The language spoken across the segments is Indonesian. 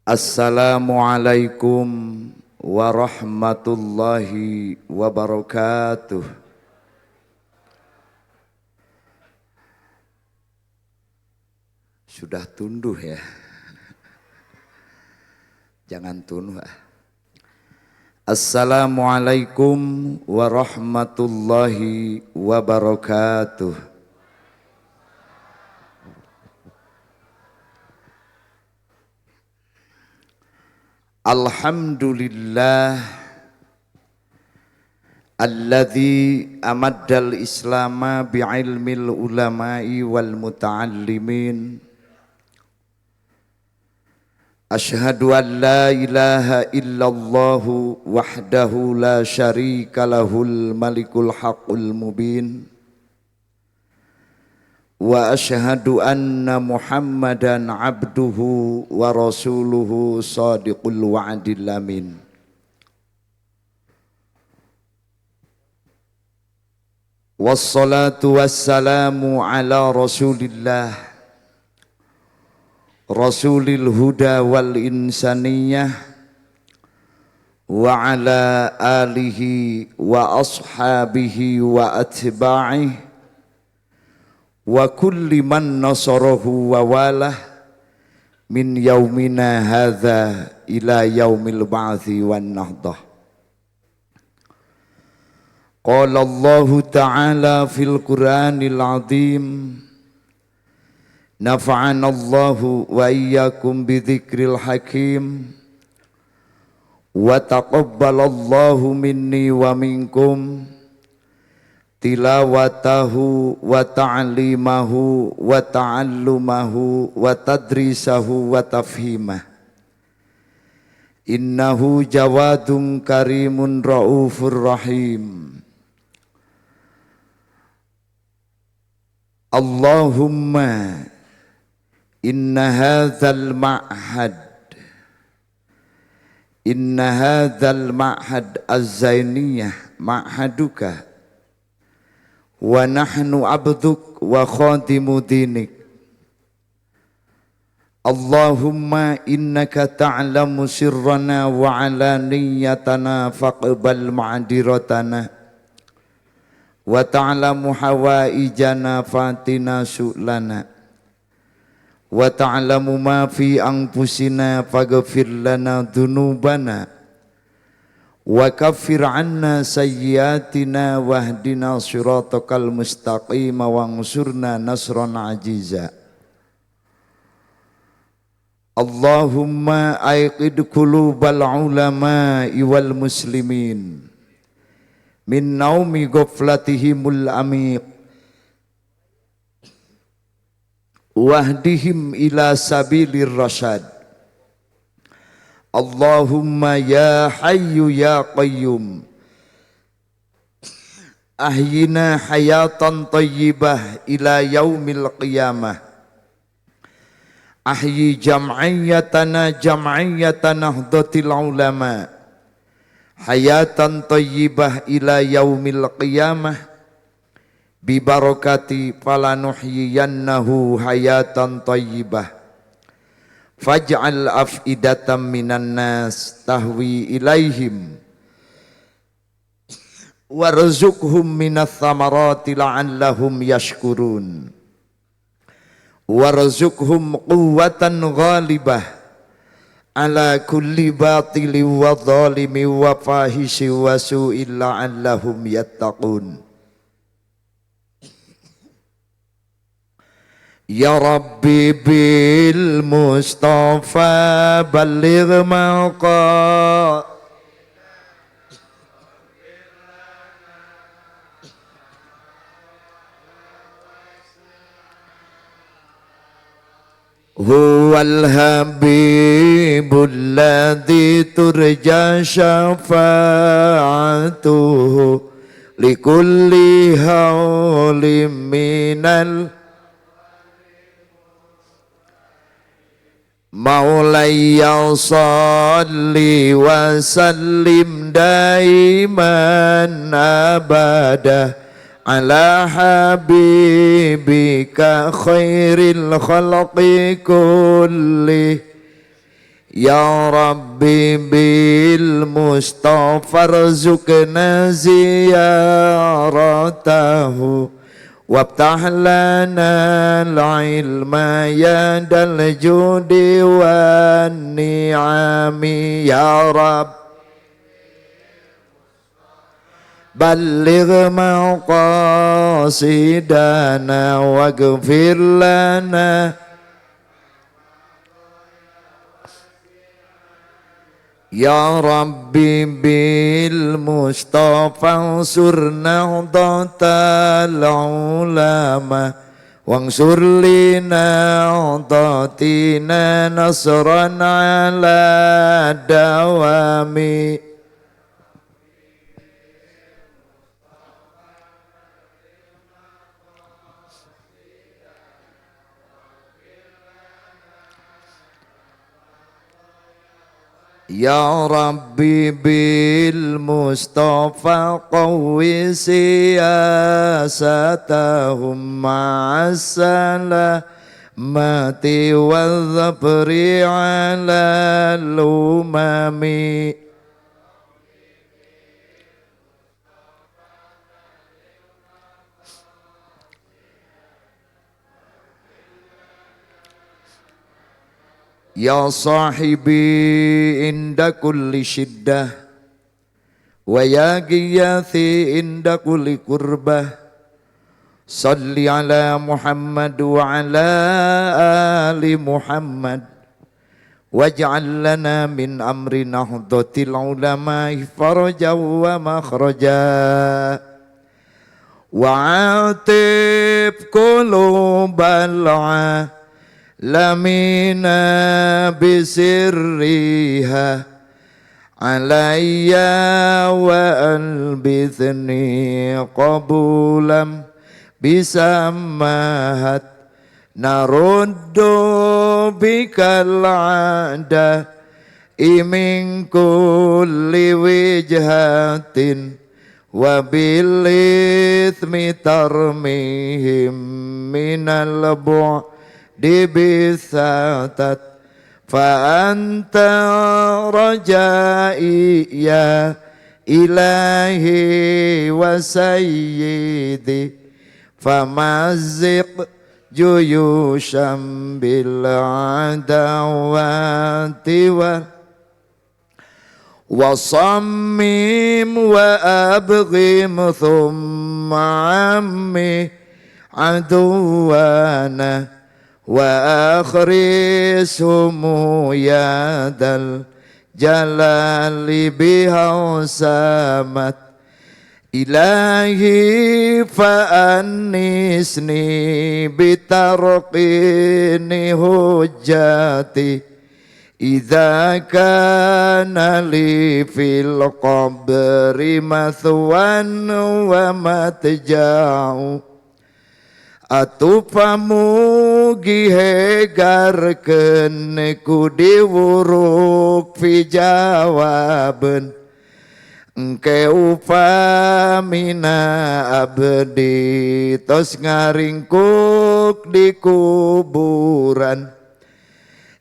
Assalamualaikum warahmatullahi wabarakatuh. Sudah tunduh ya. Jangan tunduh. Assalamualaikum warahmatullahi wabarakatuh. Alhamdulillah alladzi amaddal islama bi'ilmil ulama'i wal muta'allimin. Ashhadu an la ilaha illallahu wahdahu la syarika lahul malikul haqqul mubin. Wa ashhadu anna Muhammadan abduhu wa rasuluhu sadiqul wa'dil amin. Wassalatu wassalamu ala rasulillah rasulil huda wal insaniyah wa ala alihi wa ashabihi wa atba'ihi wa kulli man nasarahu wa walah min yaumina hadza ila yaumil ba'thi wan nahdah. Qala Allah ta'ala fil Qur'anil azim, nafa'ana Allahu wa iyyakum bidzikril hakim wa taqabbalallahu minni wa minkum tilawatahu wa ta'limahu wa ta'allumahu wa tadrisahu wa tafhimah. Innahu jawadun karimun raufur rahim. Allahumma inna hadzal ma'had az-zainiyah ma'haduka wa nahnu abduk wa khadimu dinik. Allahumma innaka ta'lamu sirrana wa alaniyatana faqbal ma'diratana wa ta'lamu hawaijana fatina su'lana wa ta'lamu ma fi anfusina faghfir lana dhunubana wa kaffir anna sayyiatina wahdina siratakal mustaqim wa ansurna nasran ajiza. Allahumma aiqid qulubal ulama'i wal muslimin min naumi ghaflatihimul amiq wahdihim ila sabilir rasyad. Allahumma ya hayyu ya qayyum ahyina hayatan tayyibah ila yaumil qiyamah. Ahyi jam'iyyatana nahdlatil ulama hayatan tayyibah ila yaumil qiyamah bi barakati falanuhyiyannahu hayatan tayyibah. Faj'al af'idatan minan nas tahwi ilaihim warzuqhum minats thamarati la'allahum yashkurun warzuqhum quwwatan ghalibah ala kulli batili wa zalimi wa fahishi wa su'il la'allahum yattaqun. Ya Rabbi bil Mustafa balligh maqa huwal habibul ladzi turja syafa'atuhu likulli hawlim minal Maulayya salli wa sallim daiman abada ala habibika khairil khalqi kulli Ya Rabbi bil Mustafa rzuqna ziyaratahu wabtah lana al-ilma ya dal judi wan ni'ami ya Rabb balligh maqasidana waghfir lana Ya Rabbi bil Mustafa ansurna udatal ulama wansur lina udatina nasran ala dawami Ya Rabbi bil Mustafa qawwi siyasatahum ma'as-salamati wal-dhabri ala al-umami Ya sahibi inda kulli shiddah wa ya giyathi inda kulli kurbah salli ala Muhammad wa ala ali Muhammad waj'al lana min amrina hudhatil ulama faraja wa makhraja wa atib qulubal lamina bisirriha alayya wa albithni qabulam bisamahat naruddu bikal ada min kulli wijhatin wa bil ithmi tarmihim minal dibisatat fa anta rajai ya ilahi wa sayyidi famazziq juyusham bil adawati wa sammim wa abghim thumma ammi aduwana wa akhrisum ya dal jalali bihausamat ilahi fa annisni bitarqini hujjati idza kana li fil qabri mathwan wa matja'u atupamugi hegarkeun ku diwuruk fi jawabeun engke upamina abdi tos ngaringkuk di kuburan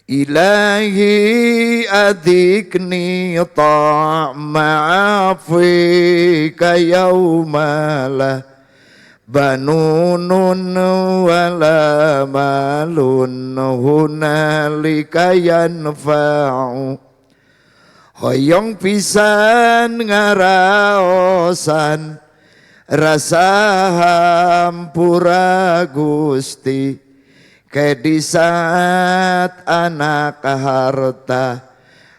ilahi adikni ta'ma'afika yaumalah banunun wala malun hunalika yanfa'u hoyong pisan ngaraosan rasa hampura Gusti ke di saat anak harta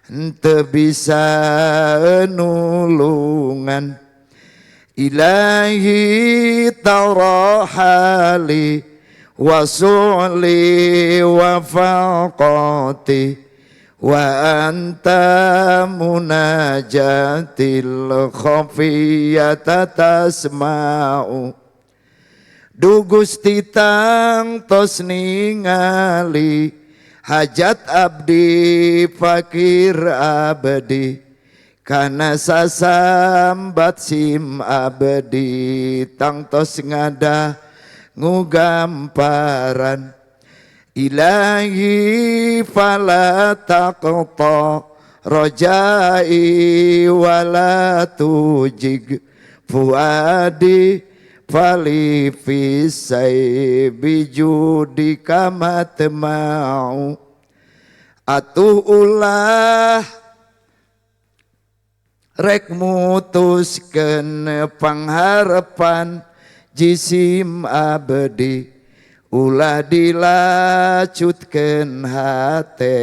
henteu bisa nulungan ilahi tarahali wa su'li wa faqati wa anta munajatil khafiyata tasma'u du Gusti tang tos ningali hajat abdi fakir abdi kana sasambat sim abdi tangtos ngada ngugamparan Ilahi fala taqta rajai wala tujig fuadi fali fisai bijudika matma'u atuulah rek mutuskeun pangharapan jisim abdi ulah dilacutkeun hate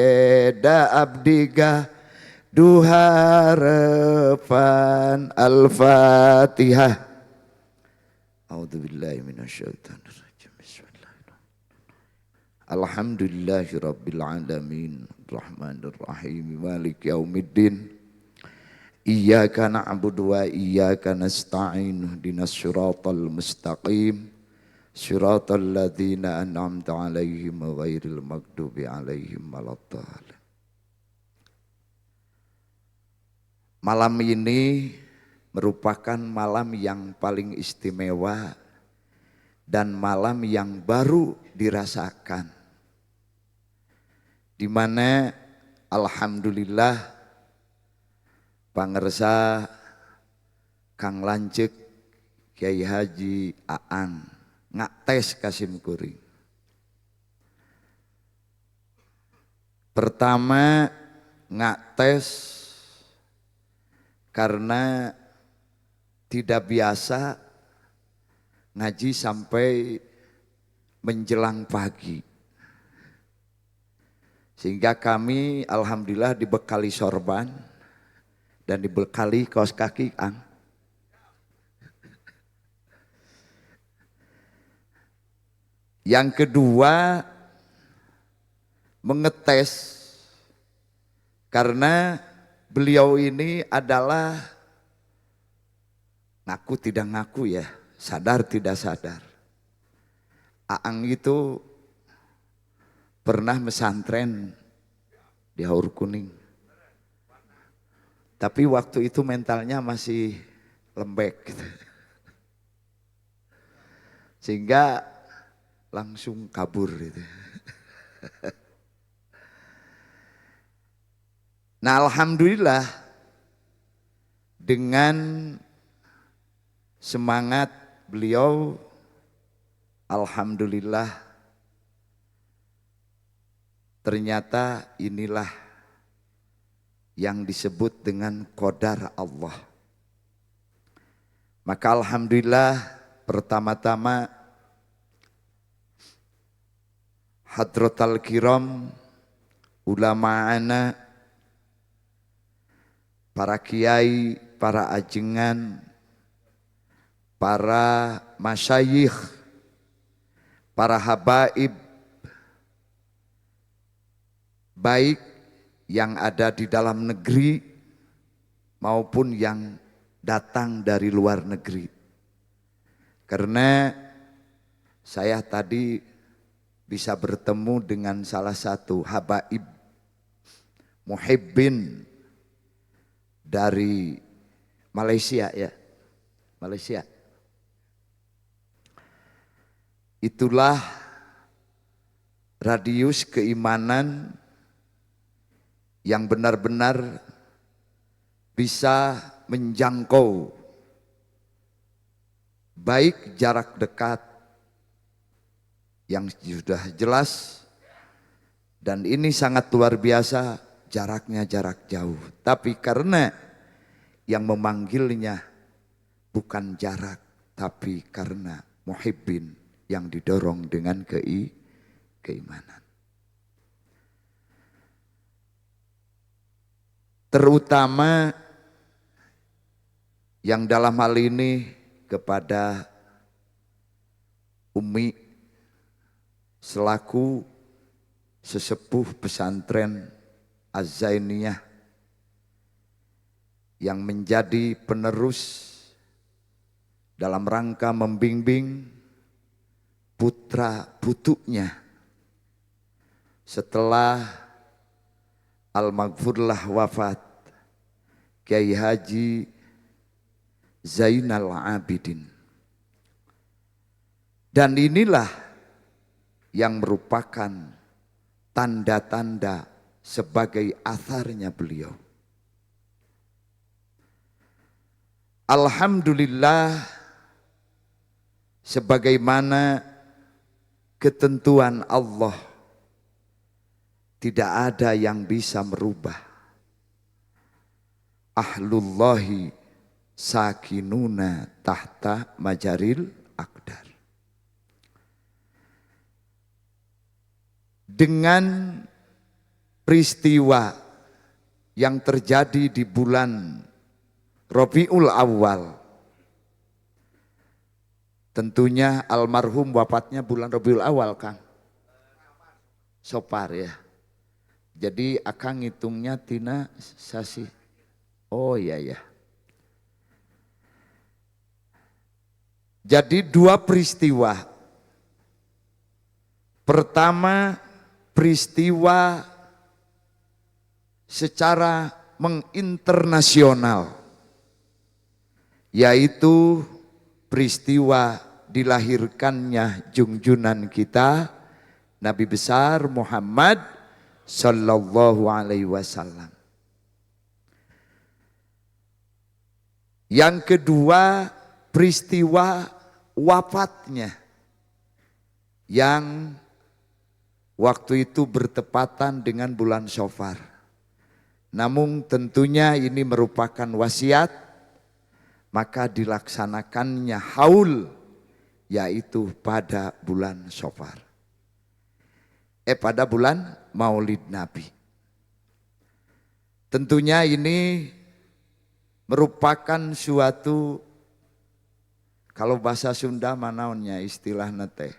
da abdiga duharapan. Al-Fatihah. A'udzubillahi minasyaitonirrajim. Bismillahirrahmanirrahim. Alhamdulillahirabbil alamin. Arrahmanirrahim. Maliki yaumiddin. Iyyaka na'budu wa iyyaka nasta'in. Ihdinas siratal mustaqim. Siratal ladzina an'amta 'alaihim ghairil maghdubi 'alaihim waladdallin. Malam ini merupakan malam yang paling istimewa dan malam yang baru dirasakan, di mana alhamdulillah pangersa Kang Lanceuk Kiai Haji Aang ngaktes Kasim Kuring. Pertama ngaktes karena tidak biasa ngaji sampai menjelang pagi. Sehingga kami alhamdulillah dibekali sorban dan dibekali kaos kaki Ang. Yang kedua mengetes karena beliau ini adalah ngaku tidak ngaku ya, sadar tidak sadar. Aang itu pernah mesantren di Haur Kuning. Tapi waktu itu mentalnya masih lembek gitu. Sehingga langsung kabur gitu. Nah alhamdulillah dengan semangat beliau, alhamdulillah ternyata inilah yang disebut dengan qadar Allah. Maka alhamdulillah pertama-tama Hadratal Kiram, ulama'ana, para kiai, para ajengan, para masyayikh, para habaib, baik yang ada di dalam negeri maupun yang datang dari luar negeri. Karena saya tadi bisa bertemu dengan salah satu habaib muhibbin dari Malaysia ya. Malaysia. Itulah radius keimanan yang benar-benar bisa menjangkau baik jarak dekat yang sudah jelas, dan ini sangat luar biasa jaraknya jarak jauh. Tapi karena yang memanggilnya bukan jarak, tapi karena muhibbin yang didorong dengan keimanan. Terutama yang dalam hal ini kepada Umi selaku sesepuh pesantren Az-Zainiyah yang menjadi penerus dalam rangka membimbing putra putunya setelah Al-Maghfurlah wafat, Kiai Haji Zainal Abidin. Dan inilah yang merupakan tanda-tanda sebagai atharnya beliau. Alhamdulillah, sebagaimana ketentuan Allah, tidak ada yang bisa merubah. Ahlullahi sakinuna tahta majaril aqdar. Dengan peristiwa yang terjadi di bulan Rabiul Awal, tentunya almarhum wafatnya bulan Rabiul Awal, Kang. Sopar ya. Jadi akang ngitungnya tina sasi. Oh iya ya. Jadi dua peristiwa. Pertama, peristiwa secara menginternasional, yaitu peristiwa dilahirkannya junjunan kita Nabi besar Muhammad sallallahu alaihi wasallam. Yang kedua, peristiwa wafatnya yang waktu itu bertepatan dengan bulan Syawal. Namun tentunya ini merupakan wasiat, maka dilaksanakannya haul, yaitu pada bulan Syawal. Pada bulan Maulid Nabi. Tentunya ini merupakan suatu, kalau bahasa Sunda manaonnya istilah nete,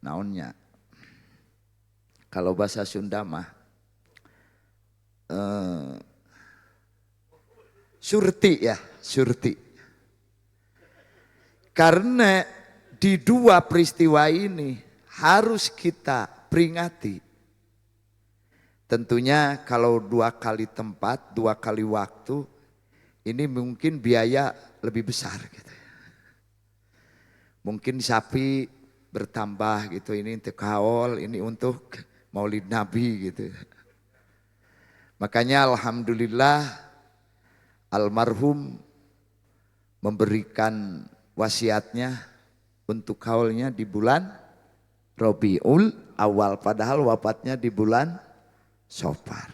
naonnya, kalau bahasa Sunda mah surti ya, surti. Karena di dua peristiwa ini harus kita peringati. Tentunya kalau dua kali tempat, dua kali waktu, ini mungkin biaya lebih besar gitu. Mungkin sapi bertambah gitu, ini untuk kaol, ini untuk Maulid Nabi gitu. Makanya alhamdulillah almarhum memberikan wasiatnya untuk kaulnya di bulan Rabiul Awal, padahal wafatnya di bulan Syawal.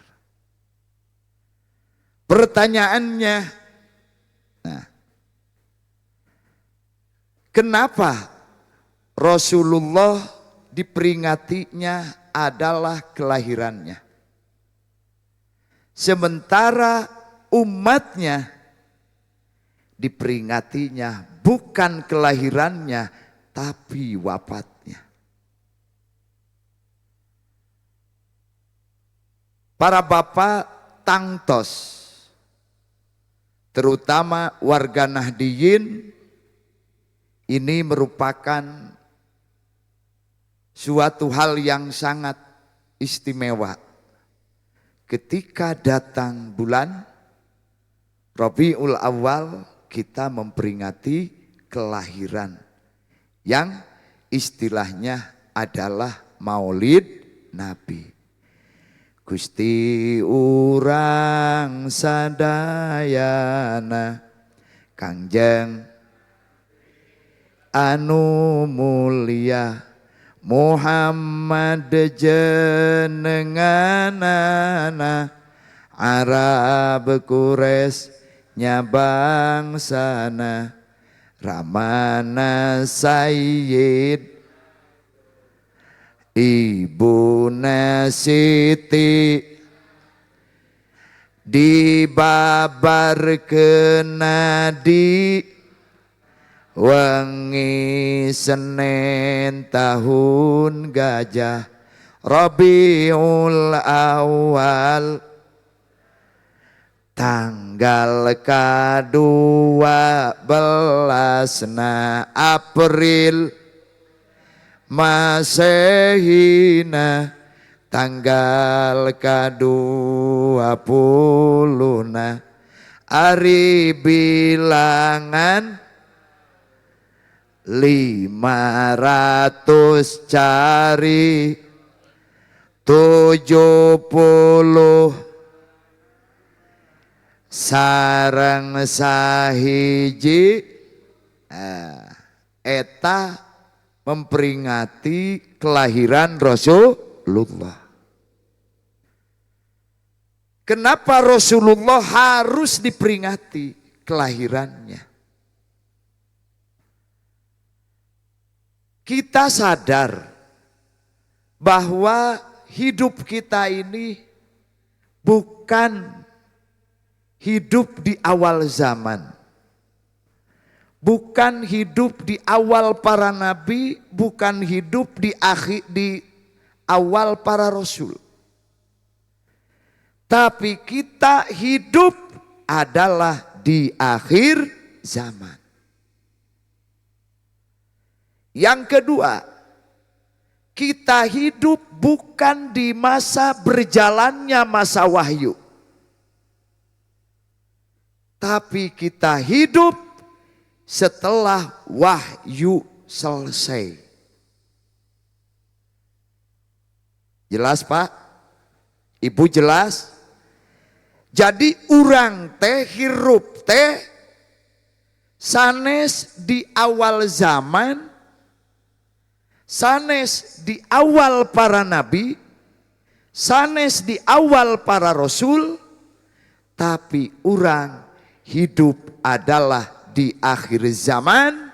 Pertanyaannya, nah, kenapa Rasulullah diperingatinya adalah kelahirannya, sementara umatnya diperingatinya bukan kelahirannya tapi wafatnya. Para bapak tangtos, terutama warga Nahdiyin, ini merupakan suatu hal yang sangat istimewa. Ketika datang bulan Rabiul Awal, kita memperingati kelahiran yang istilahnya adalah Maulid Nabi. Gusti urang sadayana Kangjeng anu mulia Muhammad jenenganana Arab Quraisy nya bangsana Ramana Sayyid Ibuna Siti dibabarkeun di wengi Senin tahun gajah Rabiul Awal tanggal ka-12 April Masehina tanggal ka-20 ari bilangan 500 cari 70 sareng sahiji eta memperingati kelahiran Rasulullah. Kenapa Rasulullah harus diperingati kelahirannya? Kita sadar bahwa hidup kita ini bukan hidup di awal zaman. Bukan hidup di awal para nabi, bukan hidup di awal para rasul. Tapi kita hidup adalah di akhir zaman. Yang kedua, kita hidup bukan di masa berjalannya masa wahyu. Tapi kita hidup setelah wahyu selesai. Jelas Pak? Ibu jelas? Jadi urang teh hirup teh sanes di awal zaman, sanes di awal para nabi, sanes di awal para rasul, tapi urang hidup adalah di akhir zaman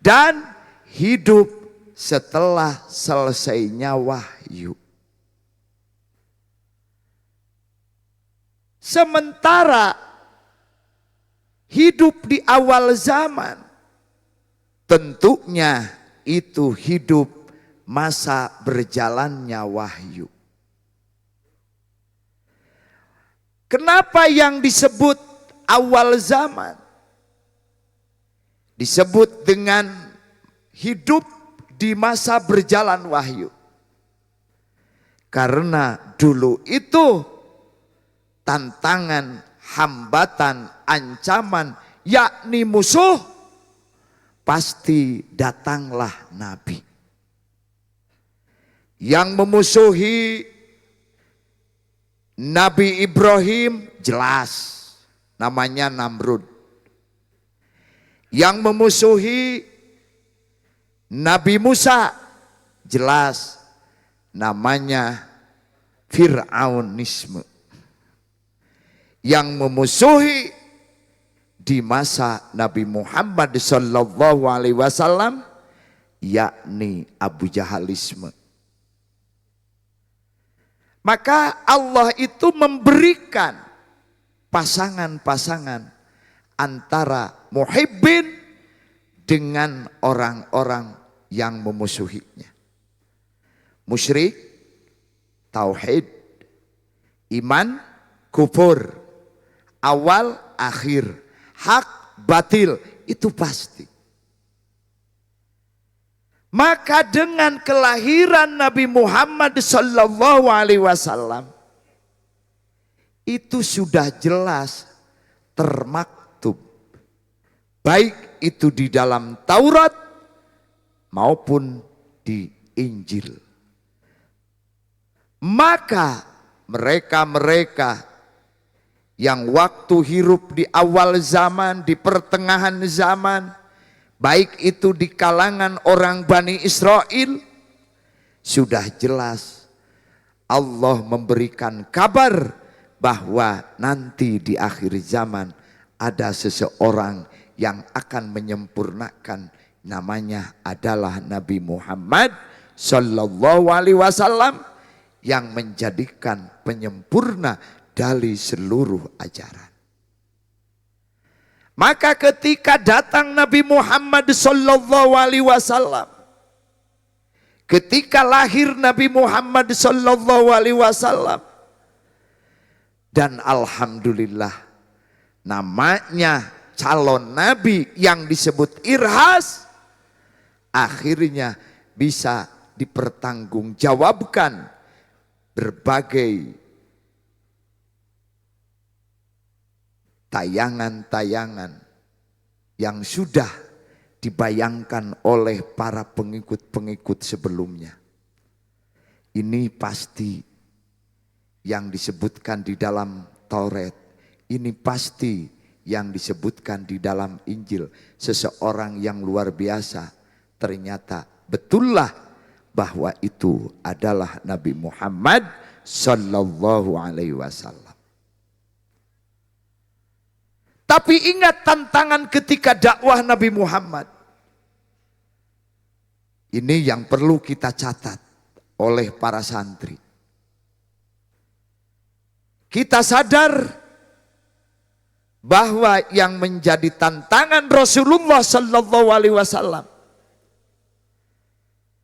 dan hidup setelah selesainya wahyu. Sementara hidup di awal zaman tentunya itu hidup masa berjalannya wahyu. Kenapa yang disebut awal zaman disebut dengan hidup di masa berjalan wahyu? Karena dulu itu tantangan, hambatan, ancaman, yakni musuh, pasti datanglah nabi. Yang memusuhi Nabi Ibrahim jelas, namanya Namrud. Yang memusuhi Nabi Musa jelas, namanya Fir'aunisme. Yang memusuhi di masa Nabi Muhammad SAW yakni Abu Jahalisme. Maka Allah itu memberikan pasangan-pasangan antara muhibbin dengan orang-orang yang memusuhinya. Musyrik, tauhid, iman, kufur, awal, akhir, hak, batil, itu pasti. Maka dengan kelahiran Nabi Muhammad SAW itu sudah jelas termaktub, baik itu di dalam Taurat maupun di Injil. Maka mereka-mereka yang waktu hidup di awal zaman, di pertengahan zaman, baik itu di kalangan orang Bani Israel, sudah jelas Allah memberikan kabar bahwa nanti di akhir zaman ada seseorang yang akan menyempurnakan, namanya adalah Nabi Muhammad SAW yang menjadikan penyempurna dari seluruh ajaran. Maka ketika datang Nabi Muhammad SAW, ketika lahir Nabi Muhammad SAW, dan alhamdulillah namanya calon Nabi yang disebut Irhas, akhirnya bisa dipertanggungjawabkan berbagai tayangan-tayangan yang sudah dibayangkan oleh para pengikut-pengikut sebelumnya. Ini pasti yang disebutkan di dalam Taurat. Ini pasti yang disebutkan di dalam Injil. Seseorang yang luar biasa. Ternyata betullah bahwa itu adalah Nabi Muhammad sallallahu alaihi wasallam. Tapi ingat tantangan ketika dakwah Nabi Muhammad. Ini yang perlu kita catat oleh para santri. Kita sadar bahwa yang menjadi tantangan Rasulullah sallallahu alaihi wasallam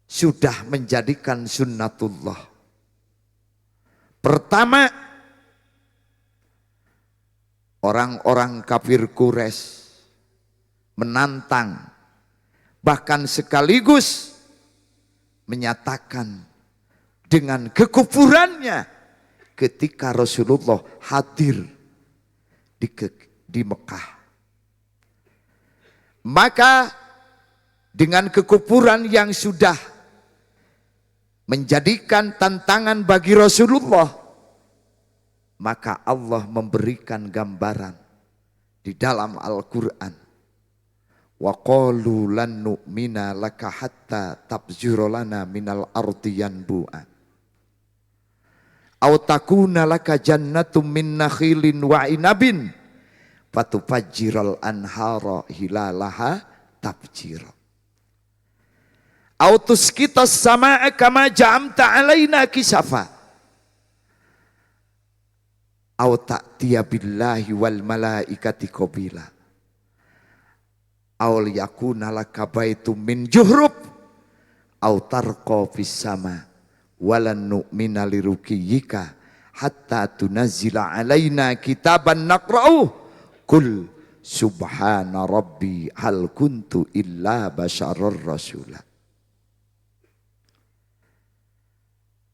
sudah menjadikan sunnatullah. Pertama, orang-orang kafir Quraisy menantang, bahkan sekaligus menyatakan dengan kekufurannya ketika Rasulullah hadir di Mekah. Maka dengan kekufuran yang sudah menjadikan tantangan bagi Rasulullah, maka Allah memberikan gambaran di dalam Al-Quran. Wa qalu lan nu'mina laka hatta tabjura lana minal ardi yanbu'a. Aw takuna laka jannatum min nakhilin wa inabin fatufajjiral anhara hilalaha tabjira. Autus kita sama kama ja'amta alaina kisafa. Au ta'tiya billahi wal malaikati qabila. Au liyakuna laka baitum min juhrub. Au tarqa fis sama. Walan nu'mina liruqiyika hatta tunazzila alaina kitaban naqra'uh. Kul subhana rabbi hal kuntu illa basyarar rasulah.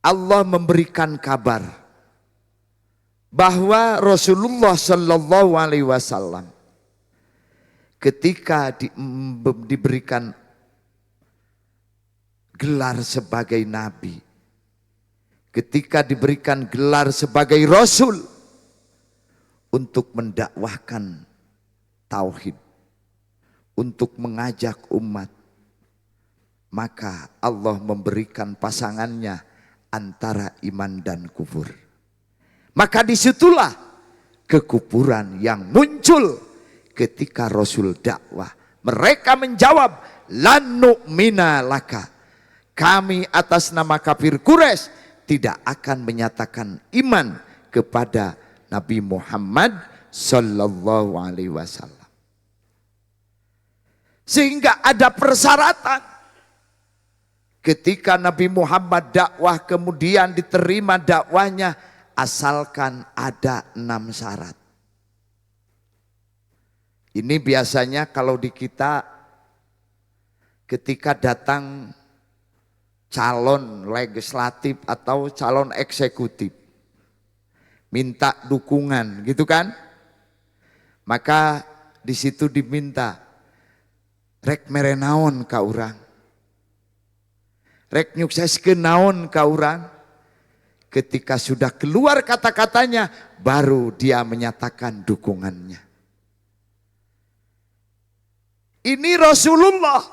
Allah memberikan kabar bahwa Rasulullah sallallahu alaihi wasallam ketika diberikan gelar sebagai nabi, ketika diberikan gelar sebagai rasul untuk mendakwahkan tauhid, untuk mengajak umat, maka Allah memberikan pasangannya antara iman dan kufur. Maka disitulah kekufuran yang muncul ketika Rasul dakwah. Mereka menjawab, lan nu'mina laka. Kami atas nama kafir Quraisy tidak akan menyatakan iman kepada Nabi Muhammad sallallahu alaihi wasallam. Sehingga ada persyaratan. Ketika Nabi Muhammad dakwah kemudian diterima dakwahnya, asalkan ada 6 syarat. Ini biasanya kalau di kita ketika datang calon legislatif atau calon eksekutif minta dukungan gitu kan, maka di situ diminta rek merenaon ka urang, rek nyukseskeun naon ka urang. Ketika sudah keluar kata-katanya, baru dia menyatakan dukungannya. Ini Rasulullah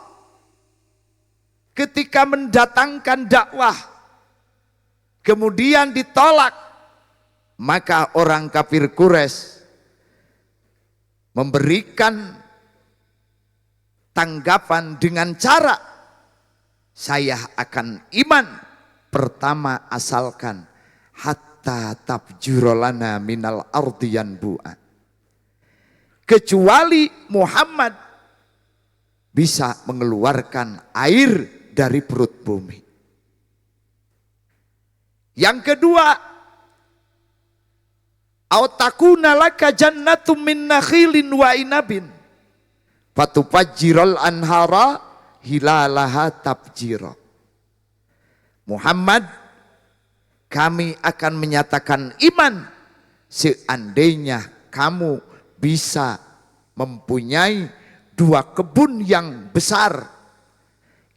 ketika mendatangkan dakwah kemudian ditolak, maka orang kafir Quraisy memberikan tanggapan dengan cara, saya akan iman pertama asalkan hatta tabjurolana minal ardi yanbu'a. Kecuali Muhammad bisa mengeluarkan air dari perut bumi. Yang kedua, au takuna laka jannatum min nakhilin wa inabin fatufajjiral anhara hilalaha tabjira. Muhammad, kami akan menyatakan iman seandainya kamu bisa mempunyai dua kebun yang besar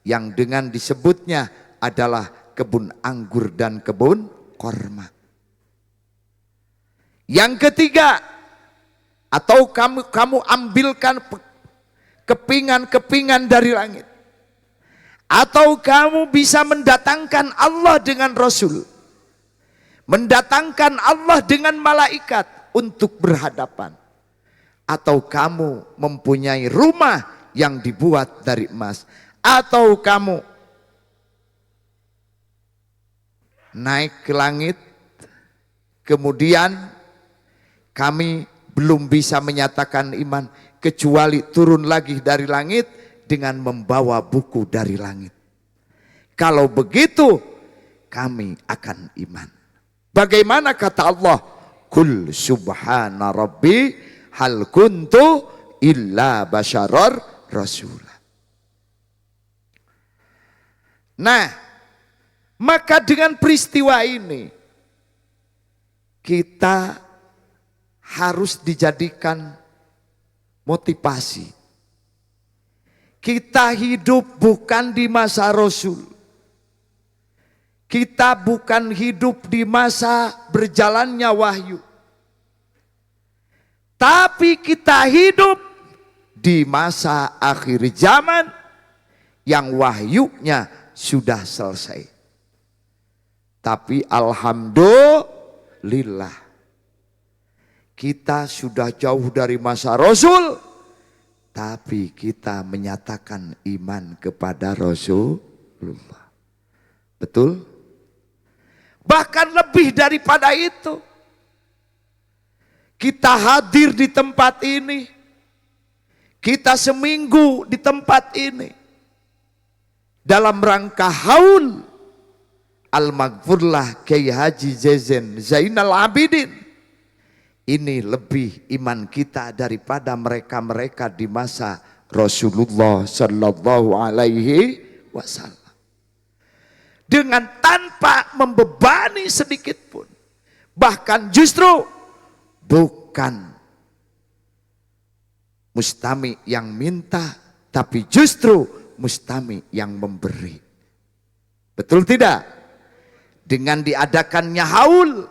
yang dengan disebutnya adalah kebun anggur dan kebun korma. Yang ketiga, atau kamu ambilkan kepingan-kepingan dari langit, atau kamu bisa mendatangkan Allah dengan Rasul, mendatangkan Allah dengan malaikat untuk berhadapan, atau kamu mempunyai rumah yang dibuat dari emas, atau kamu naik ke langit, kemudian kami belum bisa menyatakan iman kecuali turun lagi dari langit dengan membawa buku dari langit. Kalau begitu kami akan iman. Bagaimana kata Allah? Kul subhana rabbi hal kuntu illa basyarar rasulah. Nah, maka dengan peristiwa ini kita harus dijadikan motivasi. Kita hidup bukan di masa Rasul. Kita bukan hidup di masa berjalannya wahyu. Tapi kita hidup di masa akhir zaman yang wahyunya sudah selesai. Tapi alhamdulillah kita sudah jauh dari masa Rasul, tapi kita menyatakan iman kepada Rasulullah. Betul? Bahkan lebih daripada itu. Kita hadir di tempat ini. Kita seminggu di tempat ini. Dalam rangka haul Al-Maghfurlah Kiai Haji Zainal Abidin. Ini lebih iman kita daripada mereka-mereka di masa Rasulullah Sallallahu Alaihi Wasallam. Dengan tanpa membebani sedikit pun. Bahkan justru bukan mustami yang minta, tapi justru mustami yang memberi. Betul tidak? Dengan diadakannya haul,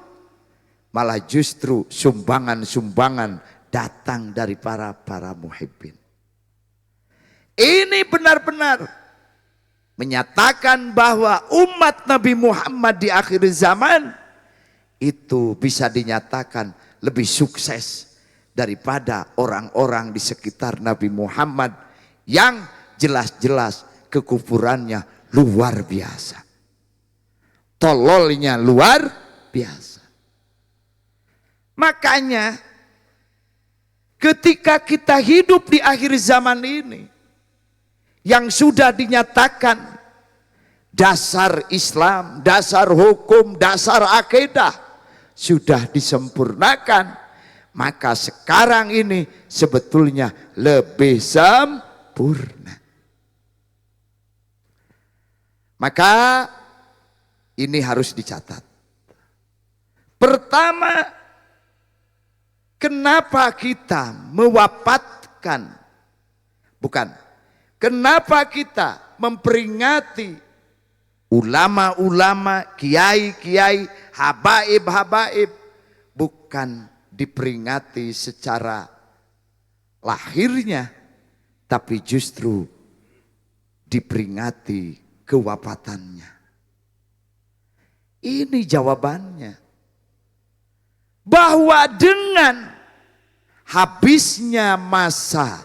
malah justru sumbangan-sumbangan datang dari para muhibbin. Ini benar-benar menyatakan bahwa umat Nabi Muhammad di akhir zaman itu bisa dinyatakan lebih sukses daripada orang-orang di sekitar Nabi Muhammad yang jelas-jelas kekufurannya luar biasa. Tololnya luar biasa. Makanya ketika kita hidup di akhir zaman ini yang sudah dinyatakan dasar Islam, dasar hukum, dasar akidah sudah disempurnakan, maka sekarang ini sebetulnya lebih sempurna. Maka ini harus dicatat. Pertama, kenapa kita mewafatkan, kenapa kita memperingati ulama-ulama, kiai-kiai, habaib-habaib, bukan diperingati secara lahirnya, tapi justru diperingati kewafatannya. Ini jawabannya. Bahwa dengan habisnya masa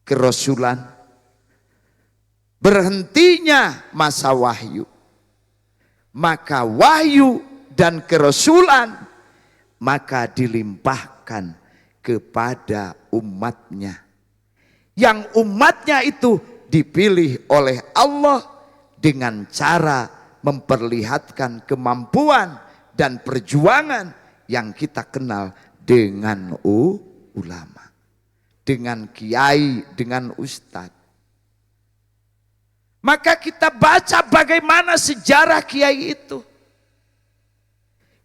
kerasulan, berhentinya masa wahyu, maka wahyu dan kerasulan maka dilimpahkan kepada umatnya, yang umatnya itu dipilih oleh Allah dengan cara memperlihatkan kemampuan dan perjuangan yang kita kenal dengan ulama, dengan kiai, dengan ustadz. Maka kita baca bagaimana sejarah kiai itu.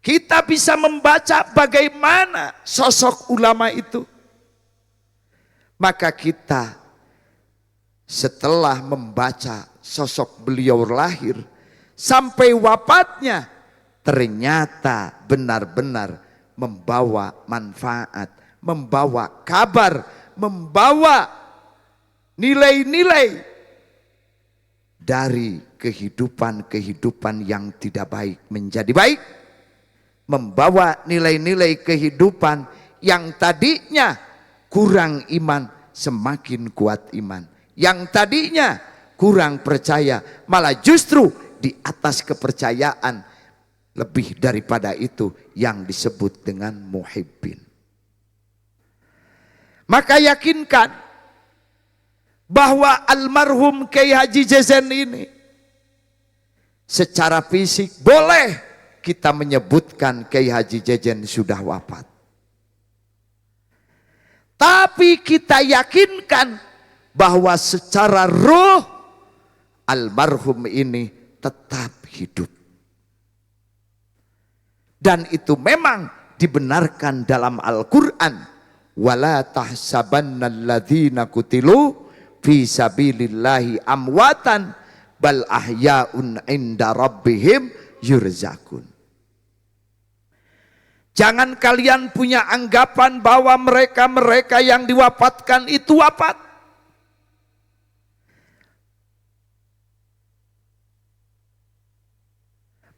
Kita bisa membaca bagaimana sosok ulama itu. Maka kita setelah membaca sosok beliau lahir sampai wafatnya, ternyata benar-benar membawa manfaat, membawa kabar, membawa nilai-nilai dari kehidupan-kehidupan yang tidak baik menjadi baik, membawa nilai-nilai kehidupan yang tadinya kurang iman semakin kuat iman, yang tadinya kurang percaya malah justru di atas kepercayaan, lebih daripada itu yang disebut dengan muhibbin. Maka yakinkan bahwa almarhum Kiai Haji Jazen ini secara fisik boleh kita menyebutkan Kiai Haji Jazen sudah wafat, tapi kita yakinkan bahwa secara ruh almarhum ini tetap hidup. Dan itu memang dibenarkan dalam Al-Quran. Wala tahsabanna alladzina kutilu fi sabilillahi amwatan bal ahya'un inda rabbihim yurzakun. Jangan kalian punya anggapan bahwa mereka-mereka yang diwafatkan itu wafat.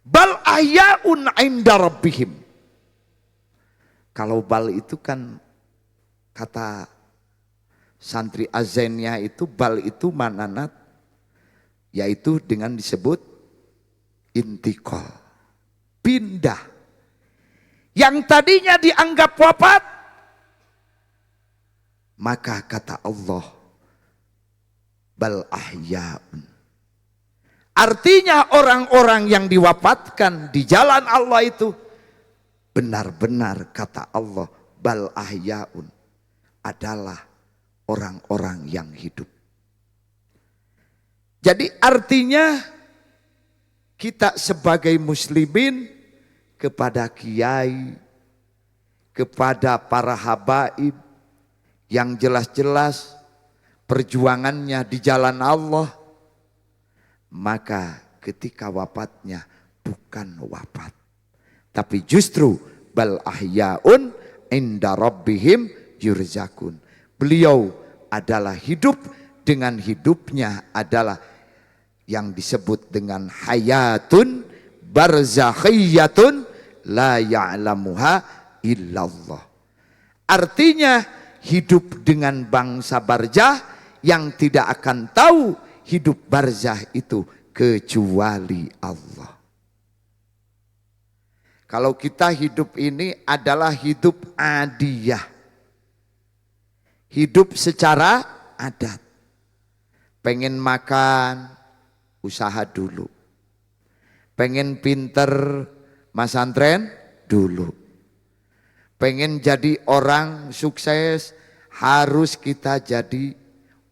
Bal ahyaun inda rabbihim. Kalau bal itu kan kata santri azennya itu, bal itu mananat, yaitu dengan disebut intikal, pindah. Yang tadinya dianggap wafat, maka kata Allah bal ahyaun. Artinya orang-orang yang diwafatkan di jalan Allah itu benar-benar kata Allah bal ahyaun adalah orang-orang yang hidup. Jadi artinya kita sebagai muslimin kepada kiai, kepada para habaib yang jelas-jelas perjuangannya di jalan Allah, maka ketika wafatnya bukan wafat, tapi justru bal ahyaun inda rabbihim yurzakun. Beliau adalah hidup, dengan hidupnya adalah yang disebut dengan hayatun barzakhiyatun la ya'lamuha illallah. Artinya hidup dengan bangsa barzah yang tidak akan tahu hidup barzah itu kecuali Allah. Kalau kita hidup ini adalah hidup adiyah, hidup secara adat. Pengen makan, usaha dulu. Pengen pinter, masantren dulu. Pengen jadi orang sukses, harus kita jadi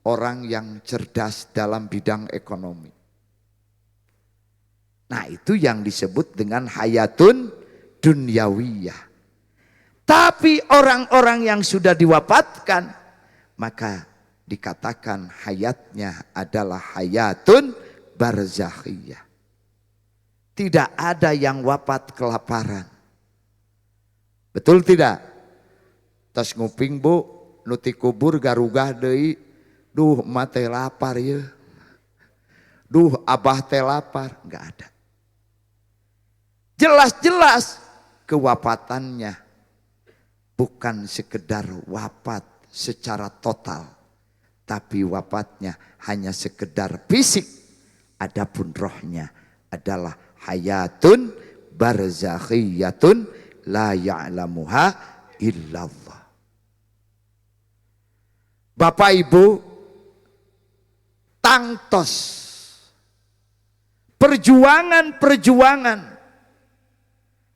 orang yang cerdas dalam bidang ekonomi. Nah, itu yang disebut dengan hayatun dunyawiyah. Tapi orang-orang yang sudah diwafatkan, maka dikatakan hayatnya adalah hayatun barzakhiyah. Tidak ada yang wafat kelaparan. Betul tidak? Tas nguping bu, nuti kubur garugah deui. Duh emak teh lapar ya. Duh abah teh lapar. Enggak ada. Jelas-jelas kewafatannya bukan sekedar wafat secara total, tapi wafatnya hanya sekedar fisik. Adapun rohnya adalah hayatun barzakhiyatun la ya'lamuha illallah. Bapak Ibu, tangtos perjuangan-perjuangan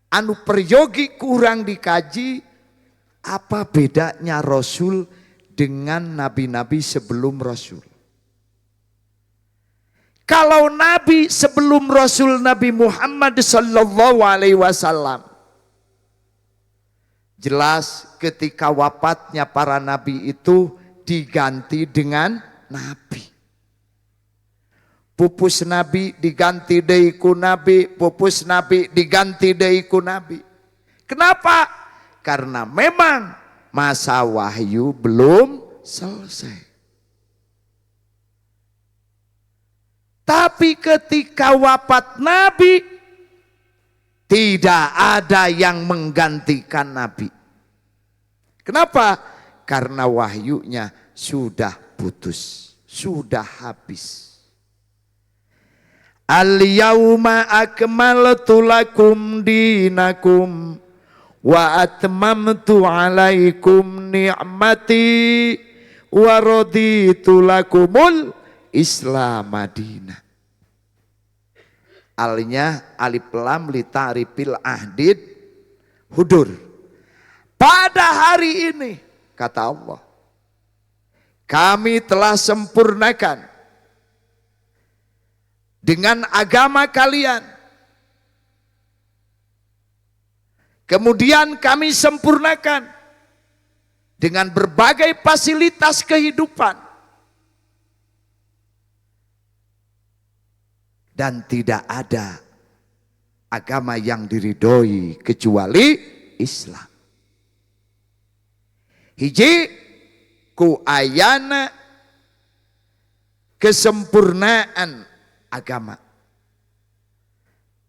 anu peryogi kurang dikaji, apa bedanya Rasul dengan nabi-nabi sebelum Rasul. Kalau nabi sebelum Rasul Nabi Muhammad sallallahu alaihi wasallam, jelas ketika wafatnya para nabi itu diganti dengan nabi. Pupus nabi diganti deiku nabi, pupus nabi diganti deiku nabi. Kenapa? Karena memang masa wahyu belum selesai. Tapi ketika wafat nabi, tidak ada yang menggantikan nabi. Kenapa? Karena wahyunya sudah putus, sudah habis. Al-yawma akmaltu lakum dinakum wa atmamtu alaikum ni'mati wa raditu lakumul Islam Madinah. Alnya alif lam li ta'rifil ahdid hudur. Pada hari ini kata Allah, kami telah sempurnakan dengan agama kalian. Kemudian kami sempurnakan dengan berbagai fasilitas kehidupan. Dan tidak ada agama yang diridhoi kecuali Islam. Hiji ku ayana kesempurnaan agama.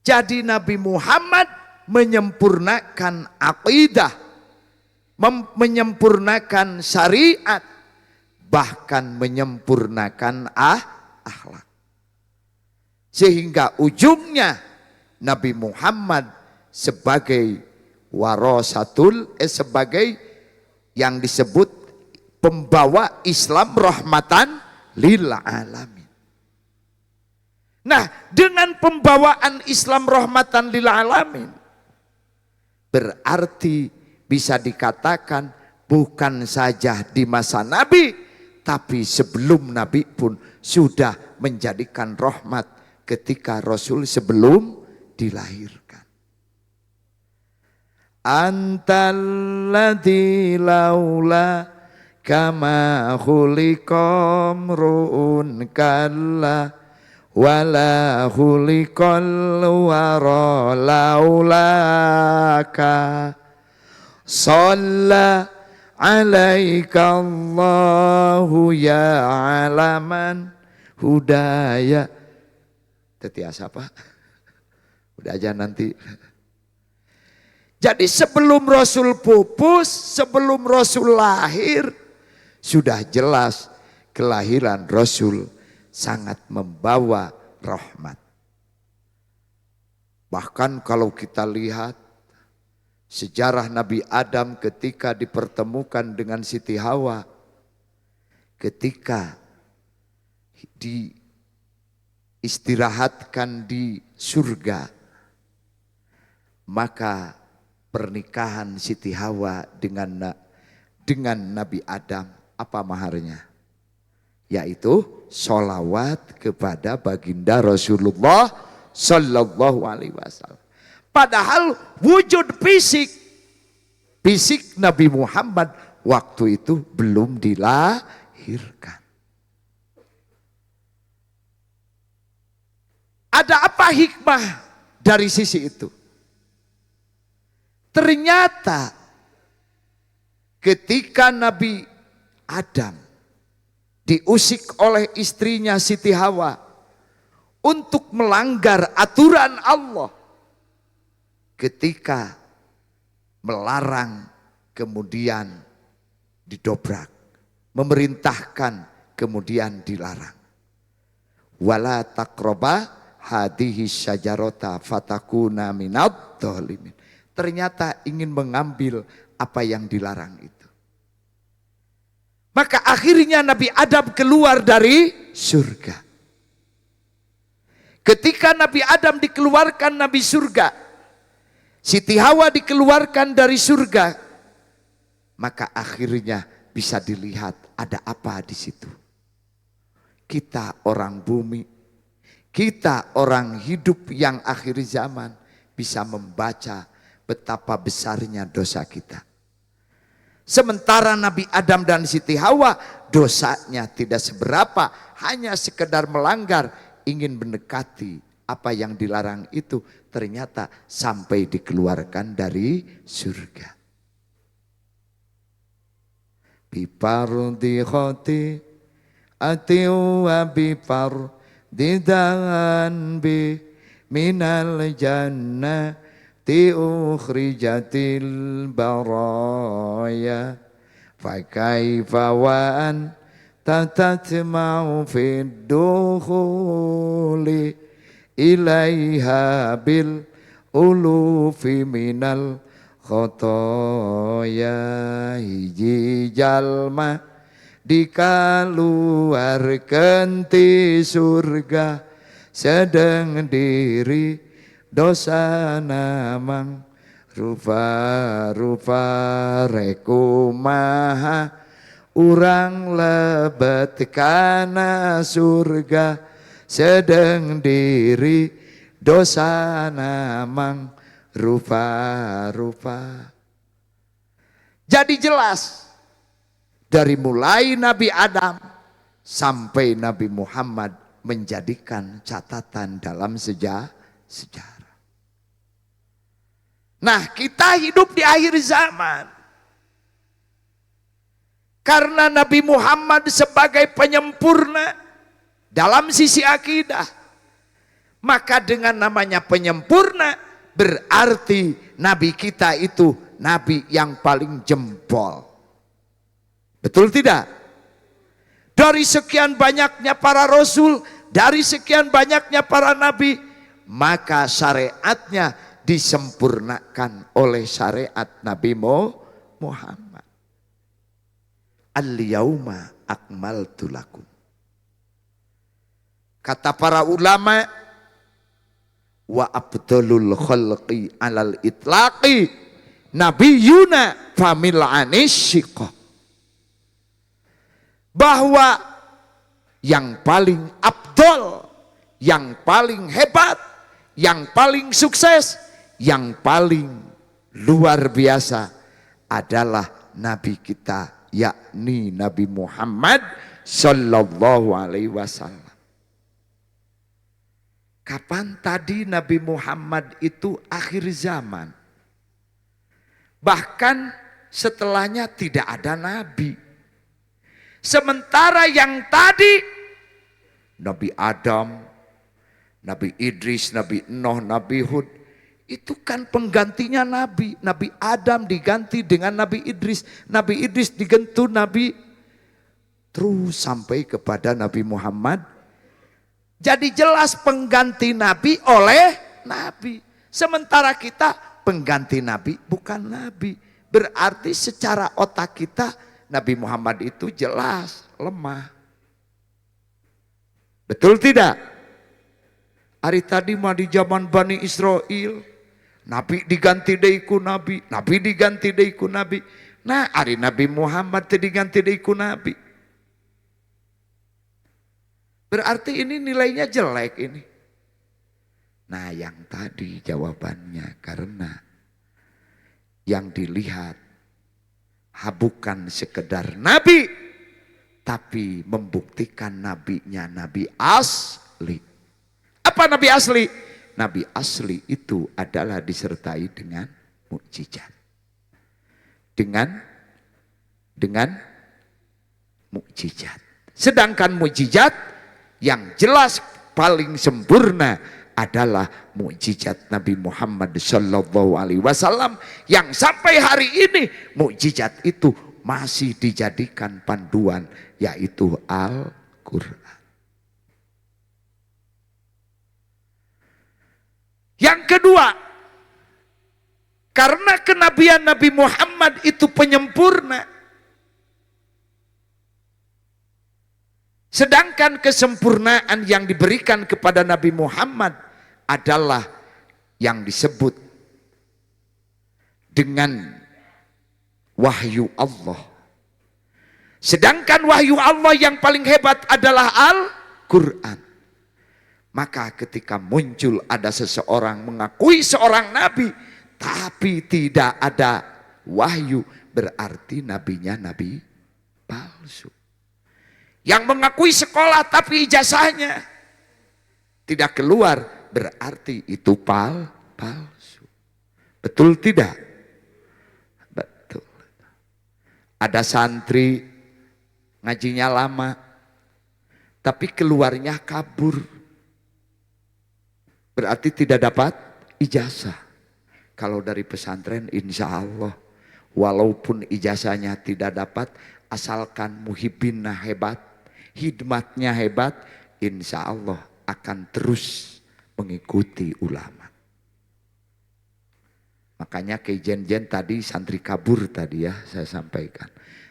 Jadi Nabi Muhammad menyempurnakan akidah, menyempurnakan syariat, bahkan menyempurnakan akhlak. Sehingga ujungnya Nabi Muhammad sebagai sebagai yang disebut pembawa Islam rahmatan lil alamin. Nah, dengan pembawaan Islam rahmatan lil alamin berarti bisa dikatakan bukan saja di masa Nabi, tapi sebelum Nabi pun sudah menjadikan rahmat ketika Rasul sebelum dilahirkan. Antalladzi laula kama khuliqam ru'un kalla wala khuliqal wara laulaka shalla alaika Allahu ya alaman hudaya. Tetiasa Pak, udah aja nanti. Jadi sebelum Rasul pupus, sebelum Rasul lahir, sudah jelas kelahiran Rasul sangat membawa rahmat. Bahkan kalau kita lihat sejarah Nabi Adam ketika dipertemukan dengan Siti Hawa, ketika istirahatkan di surga, maka pernikahan Siti Hawa dengan Nabi Adam apa maharnya? Yaitu sholawat kepada baginda Rasulullah Sallallahu Alaihi Wasallam. Padahal wujud fisik Nabi Muhammad waktu itu belum dilahirkan. Ada apa hikmah dari sisi itu? Ternyata ketika Nabi Adam diusik oleh istrinya Siti Hawa untuk melanggar aturan Allah, ketika melarang kemudian didobrak, memerintahkan kemudian dilarang. Wala taqraba hadihi syajarota fatakuna minad dhalimin. Ternyata ingin mengambil apa yang dilarang itu. Maka akhirnya Nabi Adam keluar dari surga. Ketika Nabi Adam dikeluarkan Nabi surga, Siti Hawa dikeluarkan dari surga, maka akhirnya bisa dilihat ada apa di situ. Kita orang bumi, kita orang hidup yang akhir zaman bisa membaca betapa besarnya dosa kita. Sementara Nabi Adam dan Siti Hawa dosanya tidak seberapa, hanya sekedar melanggar, ingin mendekati apa yang dilarang itu, ternyata sampai dikeluarkan dari surga. Bipardi khoti atiu wa bipardi dhanbi minal jannati ukhrijatil baraya fakaifa wa an tatatma'u fid dukhuli ilaiha bil ulufi minal khotoya. Hiji jalma dikaluarkeun ti surga sedeng diri dosa namang rupa-rupa rekumaha urang lebet kana surga sedeng diri dosa namang rupa-rupa. Jadi jelas dari mulai Nabi Adam sampai Nabi Muhammad menjadikan catatan dalam sejarah. Nah, kita hidup di akhir zaman. Karena Nabi Muhammad sebagai penyempurna dalam sisi akidah, maka dengan namanya penyempurna berarti Nabi kita itu Nabi yang paling jempol. Betul tidak? Dari sekian banyaknya para rasul, dari sekian banyaknya para nabi, maka syariatnya disempurnakan oleh syariat Nabi Muhammad. Al-yauma akmaltu lakum. Kata para ulama, wa abdulul khalqi alal itlaqi nabiyuna famil anisyiqah. Bahwa yang paling abdol, yang paling hebat, yang paling sukses, yang paling luar biasa adalah Nabi kita, yakni Nabi Muhammad sallallahu alaihi wasallam. Kapan tadi Nabi Muhammad itu akhir zaman? Bahkan setelahnya tidak ada nabi. Sementara yang tadi Nabi Adam, Nabi Idris, Nabi Nuh, Nabi Hud, itu kan penggantinya Nabi. Nabi Adam diganti dengan Nabi Idris, Nabi Idris diganti Nabi, terus sampai kepada Nabi Muhammad. Jadi jelas pengganti Nabi oleh Nabi. Sementara kita pengganti Nabi bukan Nabi. Berarti secara otak kita Nabi Muhammad itu jelas lemah. Betul tidak? Hari tadi mah di zaman Bani Israel, Nabi diganti deiku Nabi, Nabi diganti deiku Nabi. Nah, hari Nabi Muhammad diganti deiku Nabi. Berarti ini nilainya jelek ini. Nah, yang tadi jawabannya karena yang dilihat bukan sekedar nabi, tapi membuktikan nabinya nabi asli. Apa nabi asli? Nabi asli itu adalah disertai dengan mukjizat. Dengan mukjizat. Sedangkan mukjizat yang jelas paling sempurna adalah mukjizat Nabi Muhammad sallallahu alaihi wasallam yang sampai hari ini mukjizat itu masih dijadikan panduan, yaitu Al-Qur'an. Yang kedua, karena kenabian Nabi Muhammad itu penyempurna, sedangkan kesempurnaan yang diberikan kepada Nabi Muhammad adalah yang disebut dengan wahyu Allah. Sedangkan wahyu Allah yang paling hebat adalah Al-Quran. Maka ketika muncul ada seseorang mengakui seorang nabi, tapi tidak ada wahyu, berarti nabinya nabi palsu. Yang mengakui sekolah tapi ijazahnya tidak keluar, berarti itu palsu. Betul tidak? Betul. Ada santri ngajinya lama, tapi keluarnya kabur. Berarti tidak dapat ijazah. Kalau dari pesantren insya Allah, walaupun ijazahnya tidak dapat, asalkan muhibbinnya hebat, hidmatnya hebat, insya Allah akan terus mengikuti ulama. Makanya ke jen-jen tadi santri kabur tadi ya saya sampaikan.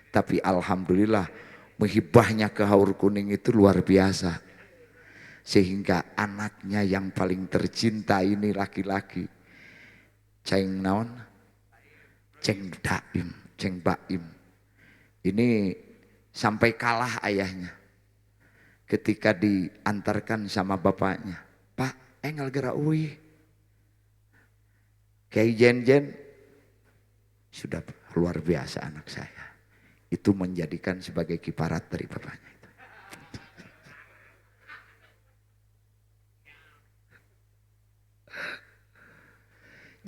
Tapi alhamdulillah muhibahnya ke Haur Kuning itu luar biasa. Sehingga anaknya yang paling tercinta ini laki-laki. Ceng naon? Ceng Daim, Ceng Baim. Ini sampai kalah ayahnya. Ketika diantarkan sama bapaknya. Pak, engel gerak uih. Kayak jen-jen sudah luar biasa anak saya. Itu menjadikan sebagai kiparat dari bapaknya itu.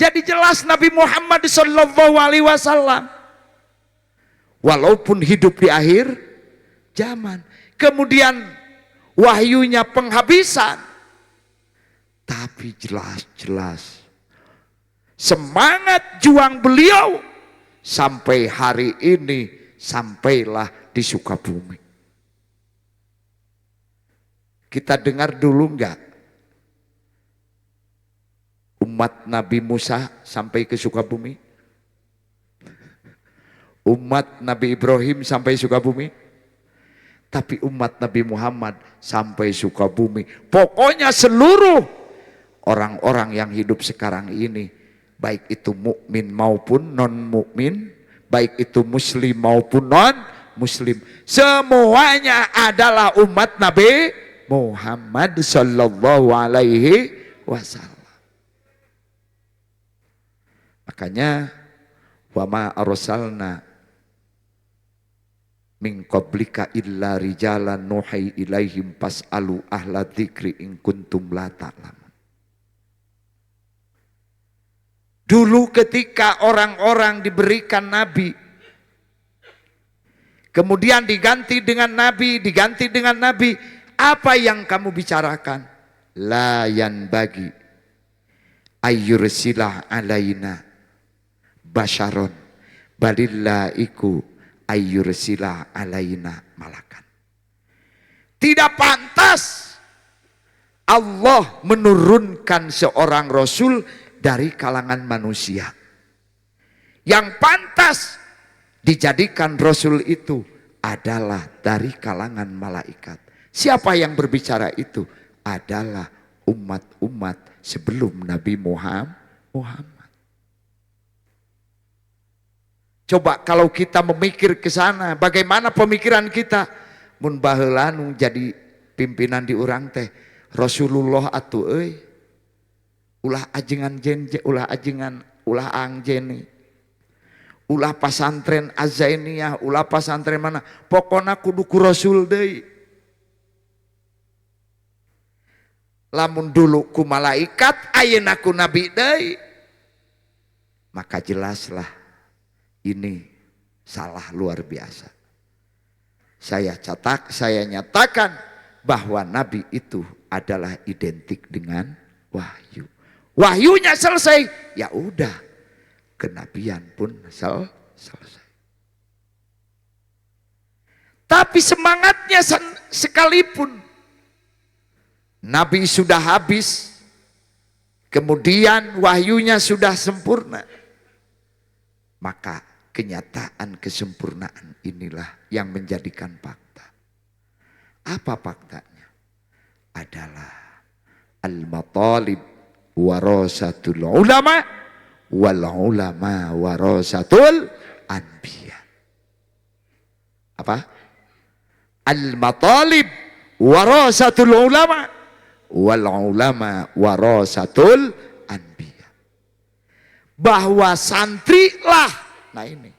Jadi jelas Nabi Muhammad SAW walaupun hidup di akhir zaman, kemudian wahyunya penghabisan, tapi jelas-jelas semangat juang beliau sampai hari ini, sampailah di Sukabumi. Kita dengar dulu enggak umat Nabi Musa sampai ke Sukabumi? Umat Nabi Ibrahim sampai Sukabumi? Tapi umat Nabi Muhammad sampai Sukabumi. Pokoknya seluruh orang-orang yang hidup sekarang ini, baik itu mukmin maupun non mukmin, baik itu muslim maupun non muslim, semuanya adalah umat Nabi Muhammad sallallahu alaihi wasallam. Makanya wa ma arsalna min qablika illa rijalan nuhi ilaihim fas'alu ahla dzikri in kuntum la ta'lamun. Dulu ketika orang-orang diberikan nabi, kemudian diganti dengan nabi, apa yang kamu bicarakan? La yanbagi ayyursilah alaina basyaron balillaiku ayyursilah alaina malakan. Tidak pantas Allah menurunkan seorang rasul dari kalangan manusia. Yang pantas dijadikan rasul itu adalah dari kalangan malaikat. Siapa yang berbicara itu? Adalah umat-umat sebelum Nabi Muhammad. Coba kalau kita memikir ke sana, bagaimana pemikiran kita? Mun baheula nu jadi pimpinan di urang teh Rasulullah atuh euy. Ulah ajengan jenje, ulah ajengan, ulah angjeni. Ulah pasantren Azainiyah, ulah pasantren mana? Pokona kudu ku Rasul deui. Lamun dulu ku malaikat, ayeuna ku nabi deui. Maka jelaslah ini salah luar biasa. Saya nyatakan bahwa nabi itu adalah identik dengan wahyu. Wahyunya selesai, ya udah, kenabian pun selesai. Tapi semangatnya sekalipun nabi sudah habis, kemudian wahyunya sudah sempurna, maka kenyataan kesempurnaan inilah yang menjadikan fakta. Apa faktanya? Adalah al-matalib warasatul ulama wal ulama warasatul anbiya. Apa? Al-matalib warasatul ulama wal ulama warasatul anbiya. Bahwa santri lah, nah ini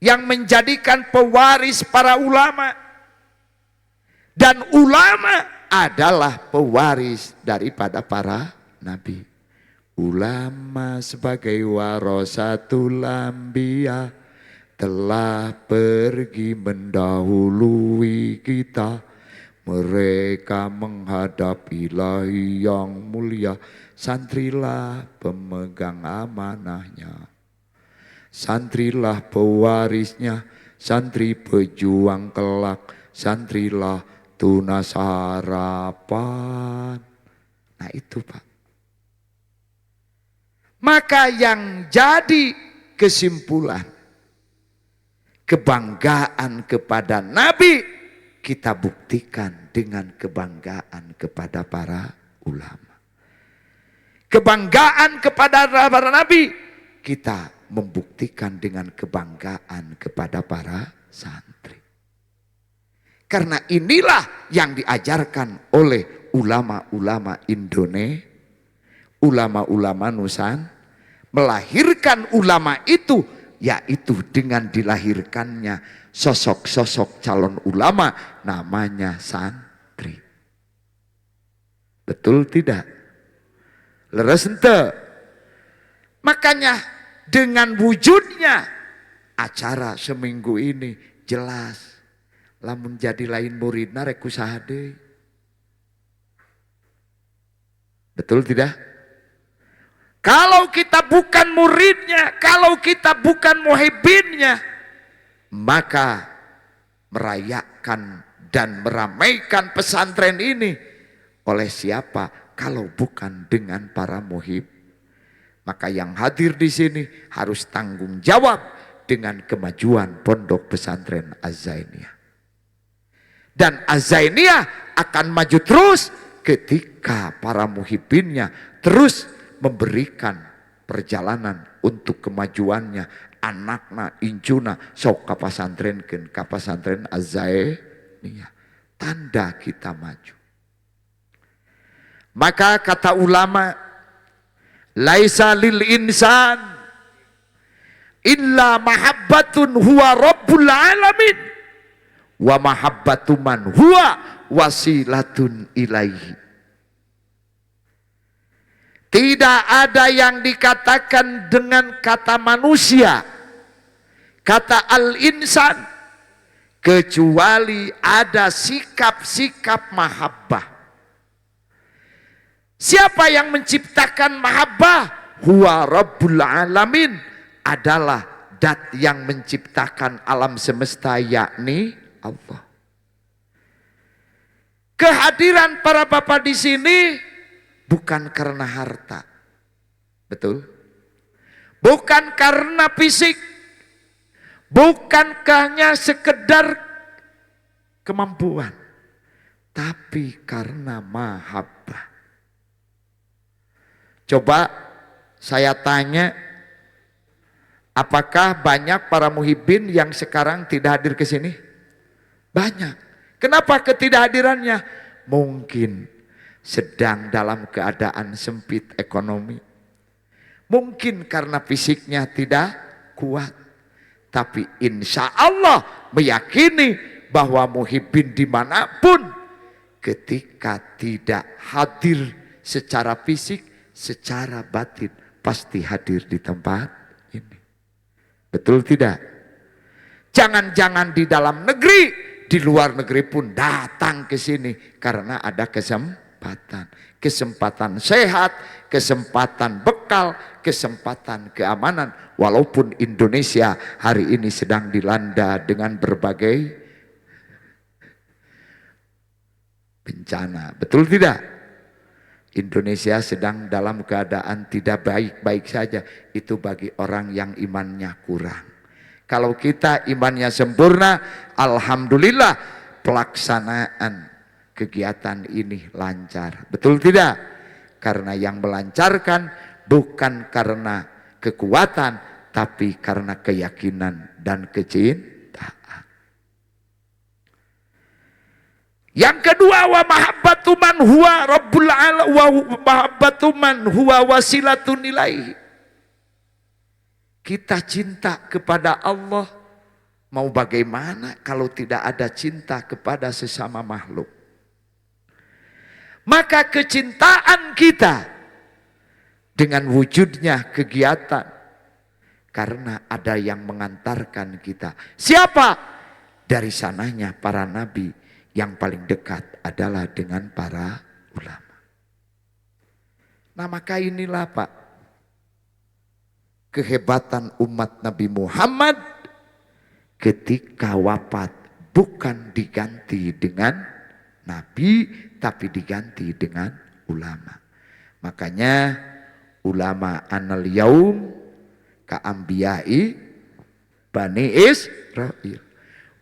yang menjadikan pewaris para ulama, dan ulama adalah pewaris daripada para nabi. Ulama sebagai warasatul anbiya telah pergi mendahului kita. Mereka menghadap Ilahi yang mulia. Santrilah pemegang amanahnya, santrilah pewarisnya, santri pejuang kelak, santrilah tunas harapan. Nah itu Pak. Maka yang jadi kesimpulan, kebanggaan kepada Nabi kita buktikan dengan kebanggaan kepada para ulama. Kebanggaan kepada para Nabi kita membuktikan dengan kebanggaan kepada para santri. Karena inilah yang diajarkan oleh ulama-ulama Indonesia, ulama-ulama Nusantara, melahirkan ulama itu, yaitu dengan dilahirkannya sosok-sosok calon ulama namanya santri. Betul tidak? Leres ente. Makanya dengan wujudnya acara seminggu ini jelas, lamun jadi lain muridna rek usaha deui. Betul tidak? Kalau kita bukan muridnya, kalau kita bukan muhibbinnya, maka merayakan dan meramaikan pesantren ini oleh siapa? Kalau bukan dengan para muhib. Maka yang hadir di sini harus tanggung jawab dengan kemajuan pondok pesantren Az-Zainiyah. Dan Az-Zainiyah akan maju terus ketika para muhibbinnya terus memberikan perjalanan untuk kemajuannya. Anakna injuna sok ka pasantrenkeun ka pasantren Az-Zainiyah. Tanda kita maju. Maka kata ulama, laisa lil insan illa mahabbatun huwa rabbul alamin wa mahabbatu man huwa wasilatun ilaihi. Tidak ada yang dikatakan dengan kata manusia, kata al-insan, kecuali ada sikap-sikap mahabbah. Siapa yang menciptakan mahabbah? Huwa rabbul alamin, adalah dat yang menciptakan alam semesta, yakni Allah. Kehadiran para bapak di sini bukan karena harta. Betul? Bukan karena fisik. Bukan hanya sekedar kemampuan. Tapi karena mahabbah. Coba saya tanya, apakah banyak para muhibbin yang sekarang tidak hadir ke sini? Banyak. Kenapa ketidakhadirannya? Mungkin sedang dalam keadaan sempit ekonomi. Mungkin karena fisiknya tidak kuat. Tapi insya Allah meyakini bahwa muhibbin dimanapun, ketika tidak hadir secara fisik, secara batin pasti hadir di tempat ini. Betul tidak? Jangan-jangan di dalam negeri, di luar negeri pun datang ke sini karena ada kesempatan. Kesempatan sehat, kesempatan bekal, kesempatan keamanan. Walaupun Indonesia hari ini sedang dilanda dengan berbagai bencana. Betul tidak? Indonesia sedang dalam keadaan tidak baik-baik saja. Itu bagi orang yang imannya kurang. Kalau kita imannya sempurna, alhamdulillah pelaksanaan kegiatan ini lancar. Betul tidak? Karena yang melancarkan bukan karena kekuatan, tapi karena keyakinan dan kecintaan. Yang kedua, wa mahabbatu man huwa rabbul alamin wa mahabbatu man huwa wasilatun ilaihi. Kita cinta kepada Allah Mau bagaimana kalau tidak ada cinta kepada sesama makhluk? Maka kecintaan kita dengan wujudnya kegiatan, karena ada yang mengantarkan kita. Siapa? Dari sananya para nabi, yang paling dekat adalah dengan para ulama. Nah maka inilah Pak, kehebatan umat Nabi Muhammad ketika wafat bukan diganti dengan nabi, tapi diganti dengan ulama. Makanya ulama anal yaum ka'ambiyai Bani Israil.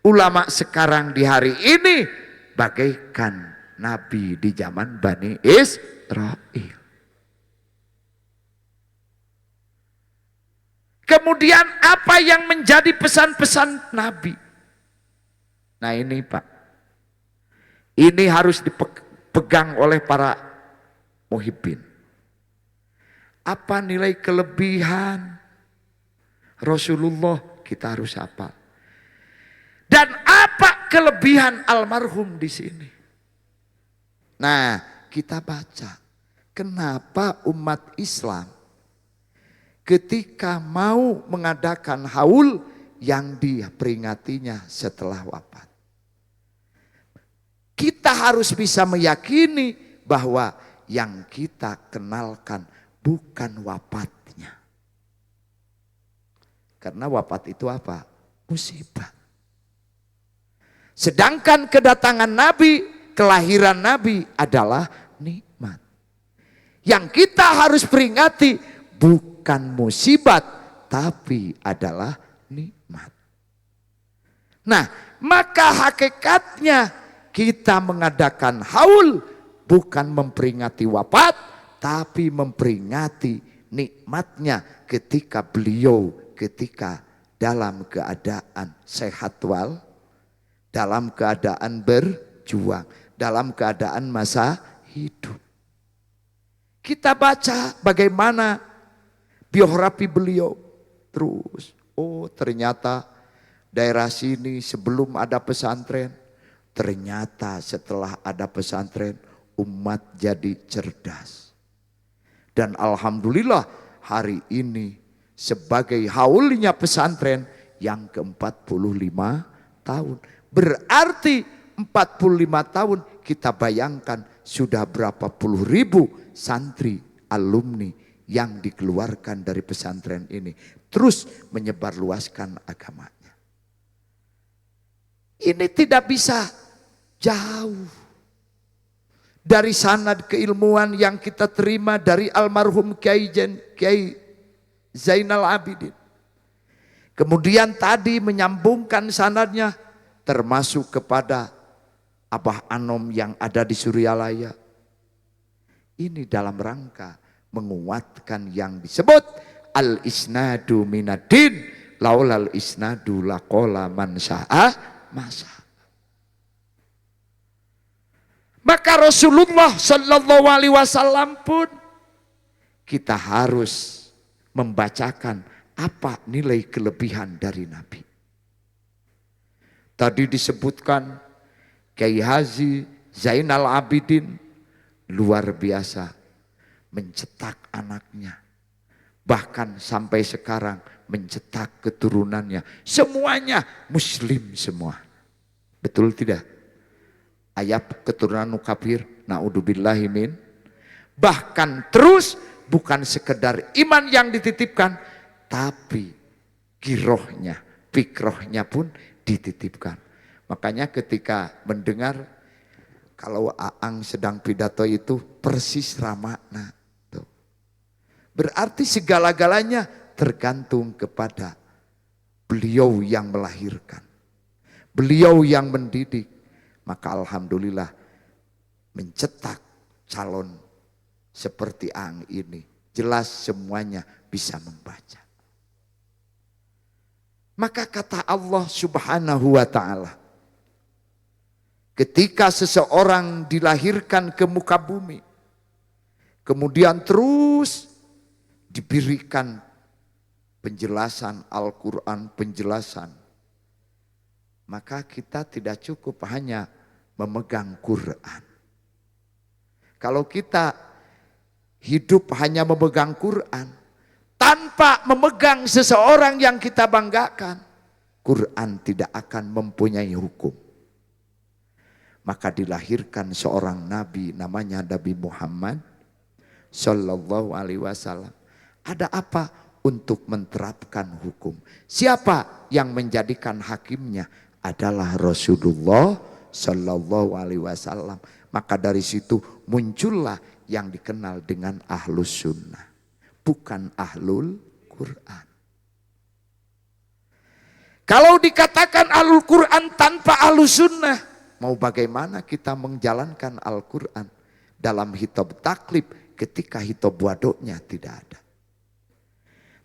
Ulama sekarang di hari ini bagaikan nabi di zaman Bani Israil. Kemudian apa yang menjadi pesan-pesan nabi? Nah ini Pak, ini harus dipegang oleh para muhibbin. Apa nilai kelebihan Rasulullah, kita harus apa? Dan apa kelebihan almarhum di sini? Nah, kita baca kenapa umat Islam ketika mau mengadakan haul yang diperingatinya setelah wafat. Kita harus bisa meyakini bahwa yang kita kenalkan bukan wafatnya. Karena wafat itu apa? Musibah. Sedangkan kedatangan Nabi, kelahiran Nabi adalah nikmat. Yang kita harus peringati bukan musibat, tapi adalah nikmat. Nah, maka hakikatnya kita mengadakan haul bukan memperingati wafat, tapi memperingati nikmatnya ketika beliau dalam keadaan sehat wal, dalam keadaan berjuang, dalam keadaan masa hidup. Kita baca bagaimana biografi beliau terus. Oh ternyata daerah sini sebelum ada pesantren, ternyata setelah ada pesantren umat jadi cerdas. Dan alhamdulillah hari ini sebagai haulnya pesantren yang ke-45 tahun. Berarti 45 tahun kita bayangkan sudah berapa puluh ribu santri alumni yang dikeluarkan dari pesantren ini. Terus menyebarluaskan agamanya. Ini tidak bisa jauh dari sanad keilmuan yang kita terima dari almarhum Kiai Zainal Abidin. Kemudian tadi menyambungkan sanadnya termasuk kepada Abah Anom yang ada di Suryalaya. Ini dalam rangka menguatkan yang disebut al-isnadu minadin, laulal isnadu laqala man sya'a masa. Maka Rasulullah sallallahu alaihi wasallam pun kita harus membacakan apa nilai kelebihan dari Nabi. Tadi disebutkan Kiai Haji Zainal Abidin luar biasa mencetak anaknya. Bahkan sampai sekarang mencetak keturunannya. Semuanya muslim semua. Betul tidak? Ayat keturunan kafir, naudzubillahi min. Bahkan terus bukan sekedar iman yang dititipkan, tapi girohnya, fikrohnya pun dititipkan. Makanya ketika mendengar kalau Aang sedang pidato itu persis ramakna. Tuh. Berarti segala-galanya tergantung kepada beliau yang melahirkan. Beliau yang mendidik. Maka alhamdulillah mencetak calon seperti Aang ini. Jelas semuanya bisa membaca. Maka kata Allah Subhanahu wa ta'ala, ketika seseorang dilahirkan ke muka bumi, kemudian terus diberikan penjelasan Al-Quran, penjelasan maka kita tidak cukup hanya memegang Quran. Kalau kita hidup hanya memegang Quran, tanpa memegang seseorang yang kita banggakan, Quran tidak akan mempunyai hukum. Maka dilahirkan seorang nabi namanya Nabi Muhammad Sallallahu Alaihi Wasallam. Ada apa? Untuk menerapkan hukum. Siapa yang menjadikan hakimnya? Adalah Rasulullah Sallallahu Alaihi Wasallam. Maka dari situ muncullah yang dikenal dengan Ahlus Sunnah, bukan Ahlul Quran. Kalau dikatakan Ahlul Quran tanpa Ahlus Sunnah, mau bagaimana kita menjalankan Al-Quran dalam hitab taklib ketika hitab wadoknya tidak ada.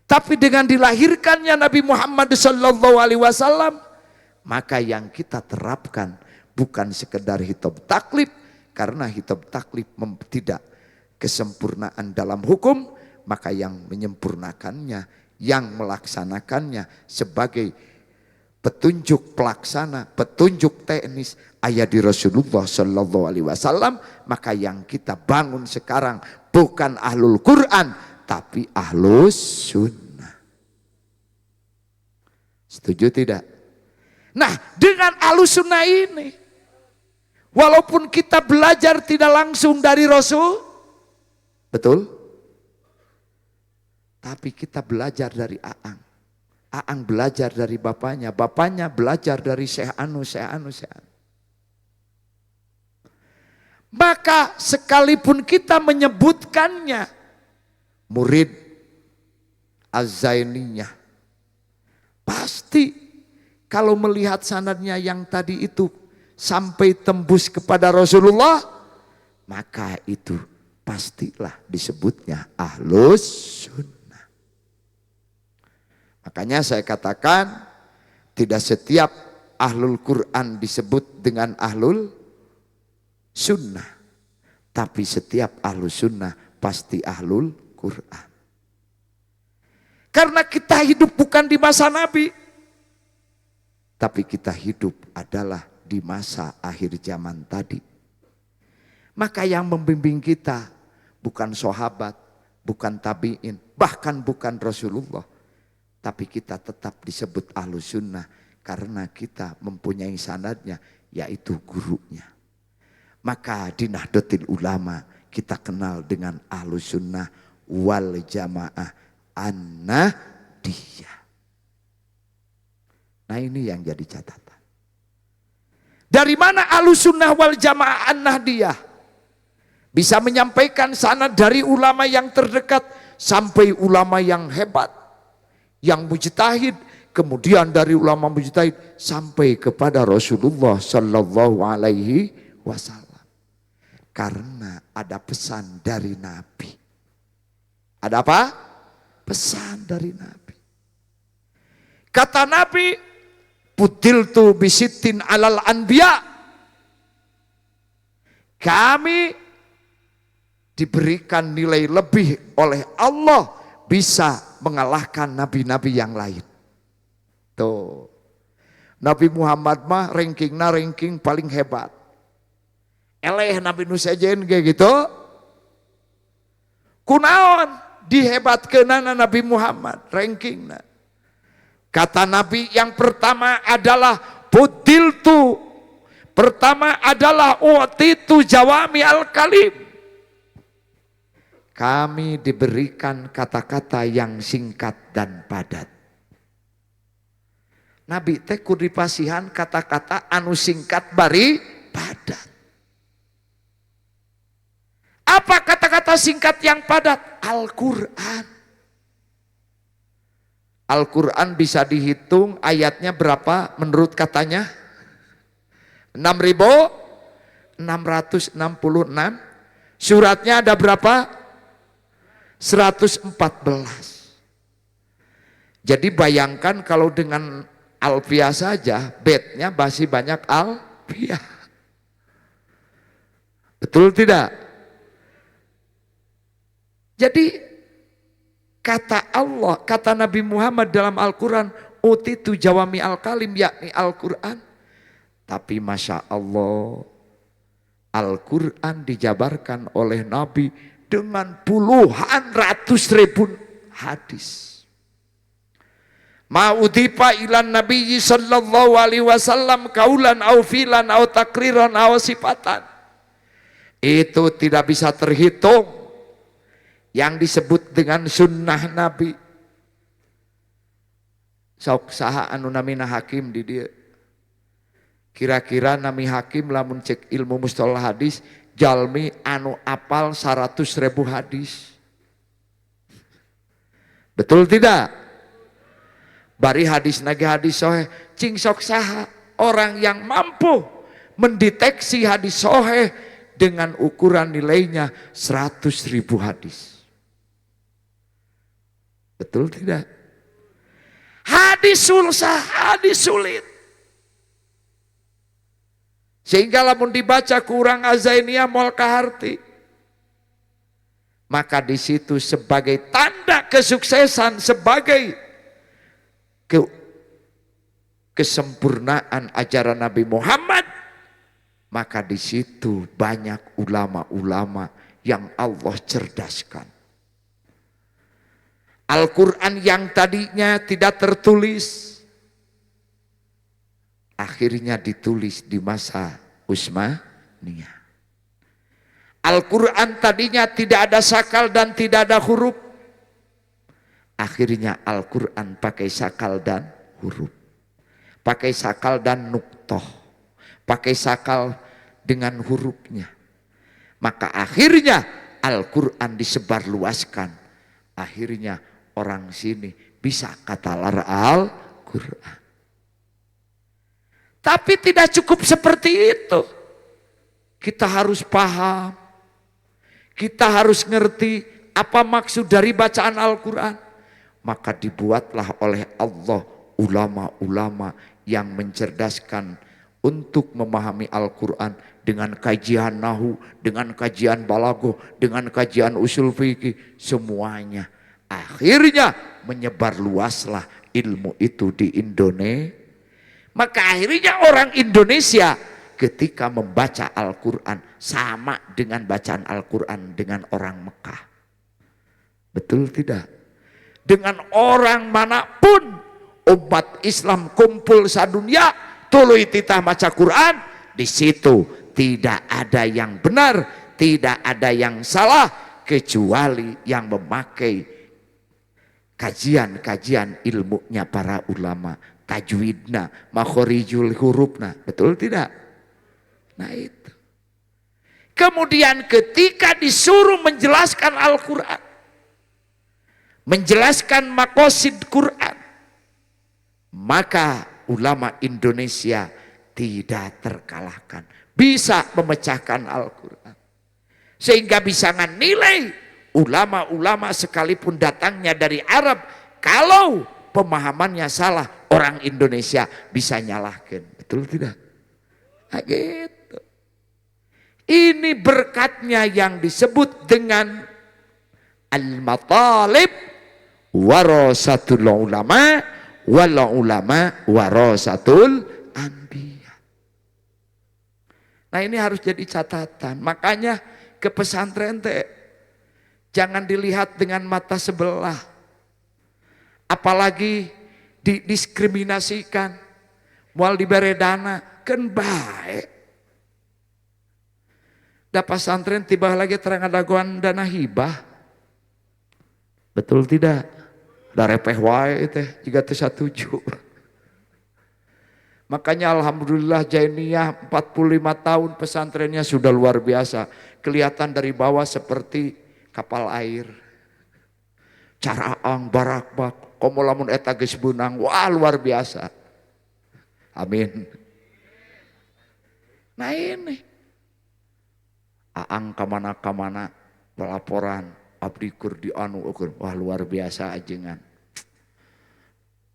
Tapi dengan dilahirkannya Nabi Muhammad Sallallahu Alaihi Wasallam, maka yang kita terapkan bukan sekedar hitab taklib, karena hitab taklib tidak kesempurnaan dalam hukum, maka yang menyempurnakannya, yang melaksanakannya sebagai petunjuk pelaksana, petunjuk teknis ayat di Rasulullah Sallallahu Alaihi Wasallam, maka yang kita bangun sekarang bukan Ahlul Quran, tapi Ahlus Sunnah. Setuju tidak? Nah, dengan Ahlus Sunnah ini, walaupun kita belajar tidak langsung dari Rasul, betul? Tapi kita belajar dari Aang. Aang belajar dari bapaknya, bapaknya belajar dari Syekh Anu. Maka sekalipun kita menyebutkannya murid Az-Zainiyah, pasti kalau melihat sanadnya yang tadi itu sampai tembus kepada Rasulullah, maka itu pastilah disebutnya Ahlus Sunnah. Makanya saya katakan tidak setiap Ahlul Quran disebut dengan Ahlul Sunnah, tapi setiap Ahlus Sunnah pasti Ahlul Quran. Karena kita hidup bukan di masa Nabi, tapi kita hidup adalah di masa akhir zaman tadi. Maka yang membimbing kita bukan sahabat, bukan tabi'in, bahkan bukan Rasulullah, tapi kita tetap disebut Ahlus Sunnah karena kita mempunyai sanadnya, yaitu gurunya. Maka di Nahdlatul Ulama kita kenal dengan Ahlus Sunnah wal Jamaah An-Nahdiyah. Nah, ini yang jadi catatan. Dari mana Ahlus Sunnah wal Jamaah An-Nahdiyah bisa menyampaikan sanad dari ulama yang terdekat sampai ulama yang hebat, yang mujtahid, kemudian dari ulama mujtahid sampai kepada Rasulullah Sallallahu Alaihi Wasallam. Karena ada pesan dari Nabi. Ada apa? Pesan dari Nabi. Kata Nabi, "Putiltu bisitin alal anbiya." Kami diberikan nilai lebih oleh Allah, bisa mengalahkan nabi-nabi yang lain. Tuh. Nabi Muhammad mah ranking paling hebat. Eleh Nabi Nusajen kayak gitu. Kunaon dihebatkeunana Nabi Muhammad rankingna. Kata Nabi yang pertama adalah putiltu. Pertama adalah utitu jawami al-kalim. Kami diberikan kata-kata yang singkat dan padat. Nabi teh kudu dipasihan kata-kata anu singkat bari padat. Apa kata-kata singkat yang padat? Al-Quran. Al-Quran bisa dihitung ayatnya berapa menurut katanya? 6.666. Suratnya ada berapa? 114. Jadi bayangkan kalau dengan alfiah saja, bednya masih banyak alfiah. Betul tidak? Jadi kata Allah, kata Nabi Muhammad dalam Al-Quran, utitu jawami al-kalim, yakni Al-Quran, Tapi Masya Allah, Al-Quran dijabarkan oleh Nabi dengan puluhan ratus ribu hadis. Ma'udhifa ilan Nabi sallallahu alaihi wasallam kaulan au filan au takriran au sifatan. Itu tidak bisa terhitung yang disebut dengan sunnah Nabi. Sok saha anu namina hakim di dia. Kira-kira nami hakim lamun cek ilmu mustalah hadis jalmi anu apal 100.000 hadis. Betul tidak? Bari hadis nage hadis soheh, cing sok saha orang yang mampu mendeteksi hadis soheh dengan ukuran nilainya 100.000 hadis. Betul tidak? Hadis susah, hadis sulit. Sehingga lamun dibaca kurang azainiyah mol kaharti. Maka di situ sebagai tanda kesuksesan, sebagai kesempurnaan ajaran Nabi Muhammad, maka di situ banyak ulama-ulama yang Allah cerdaskan. Al-Quran yang tadinya tidak tertulis, akhirnya ditulis di masa Utsmaniyah. Al-Quran tadinya tidak ada sakal dan tidak ada huruf, akhirnya Al-Quran pakai sakal dan huruf. Pakai sakal dan nuktoh. Pakai sakal dengan hurufnya. Maka akhirnya Al-Quran disebarluaskan. Akhirnya orang sini bisa katalar Al-Quran. Tapi tidak cukup seperti itu. Kita harus paham. Kita harus ngerti apa maksud dari bacaan Al-Quran. Maka dibuatlah oleh Allah ulama-ulama yang mencerdaskan untuk memahami Al-Quran dengan kajian nahu, dengan kajian balaghah, dengan kajian usul fikih, semuanya. Akhirnya menyebar luaslah ilmu itu di Indonesia. Maka akhirnya orang Indonesia ketika membaca Al-Quran sama dengan bacaan Al-Quran dengan orang Mekah. Betul tidak? Dengan orang manapun umat Islam kumpul sadunia tuluy titah maca Quran, di situ tidak ada yang benar, tidak ada yang salah kecuali yang memakai kajian-kajian ilmunya para ulama, tajwidna, makhorijul hurufna. Betul tidak? Nah itu. Kemudian ketika disuruh menjelaskan Al-Quran, menjelaskan maqasid Quran, maka ulama Indonesia tidak terkalahkan, bisa memecahkan Al-Quran, sehingga bisa nilai ulama-ulama sekalipun datangnya dari Arab, kalau pemahamannya salah orang Indonesia bisa nyalahkan. Betul tidak? Nah, gitu. Ini berkatnya yang disebut dengan al-matalib warasatul ulama wal ulama warasatul anbiya. Nah ini harus jadi catatan. Makanya ke pesantren jangan dilihat dengan mata sebelah. Apalagi didiskriminasikan. Mual diberi dana kan baik. Da pesantren tiba lagi terang ada goan dana hibah. Betul tidak? Da repeh wae teh jika teu satuju. Makanya alhamdulillah Jainiyah 45 tahun pesantrennya sudah luar biasa. Kelihatan dari bawah seperti kapal air. Caraang barak-bak, komo lamun eta geus beunang, wah luar biasa. Amin. Nah ini aang kamana-kamana pelaporan abdi kur di anu ukur, wah luar biasa ajengan.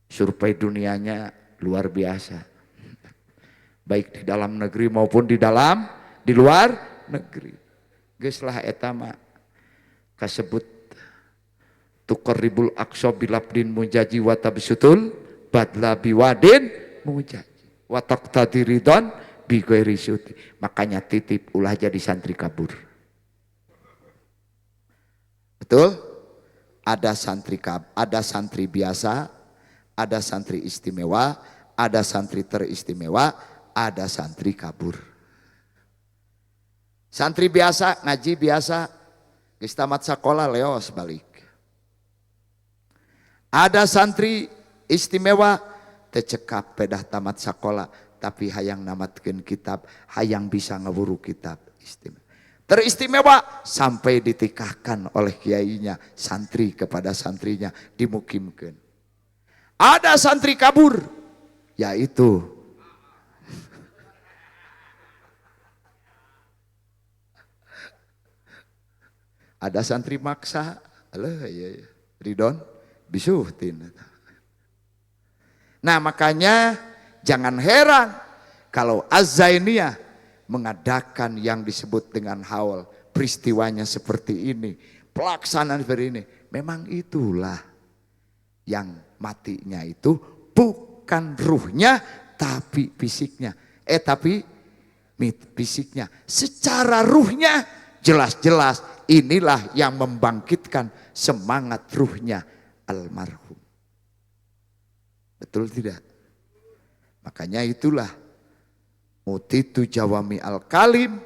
Survei dunianya luar biasa. Baik di dalam negeri maupun di luar negeri. Geus lah eta mah kasebut tuqarribul aqsa bilabdin mujaji wa tabsutul badla biwadin mujaji wa taqtadi ridwan bighairi syuti. Makanya titip ulah jadi santri kabur. Betul? Ada santri biasa, ada santri istimewa, ada santri teristimewa, ada santri kabur. Santri biasa, ngaji biasa, geus tamat sakola leos balik. Ada santri istimewa, tecekap pedah tamat sakola, tapi hayang namatkeun kitab, hayang bisa ngaburu kitab istimewa. Teristimewa sampai ditikahkan oleh kiainya, santri kepada santrinya dimukimkan. Ada santri kabur, yaitu ada santri maksa, alah ya, Ridon bisuhtin. Nah makanya jangan heran kalau Az-Zainiyah mengadakan yang disebut dengan haul, peristiwanya seperti ini, pelaksanaan seperti ini. Memang itulah yang matinya itu bukan ruhnya tapi fisiknya. Tapi fisiknya. Secara ruhnya jelas-jelas inilah yang membangkitkan semangat ruhnya almarhum. Betul tidak? Makanya itulah Mutitu Jawami Al-Kalim,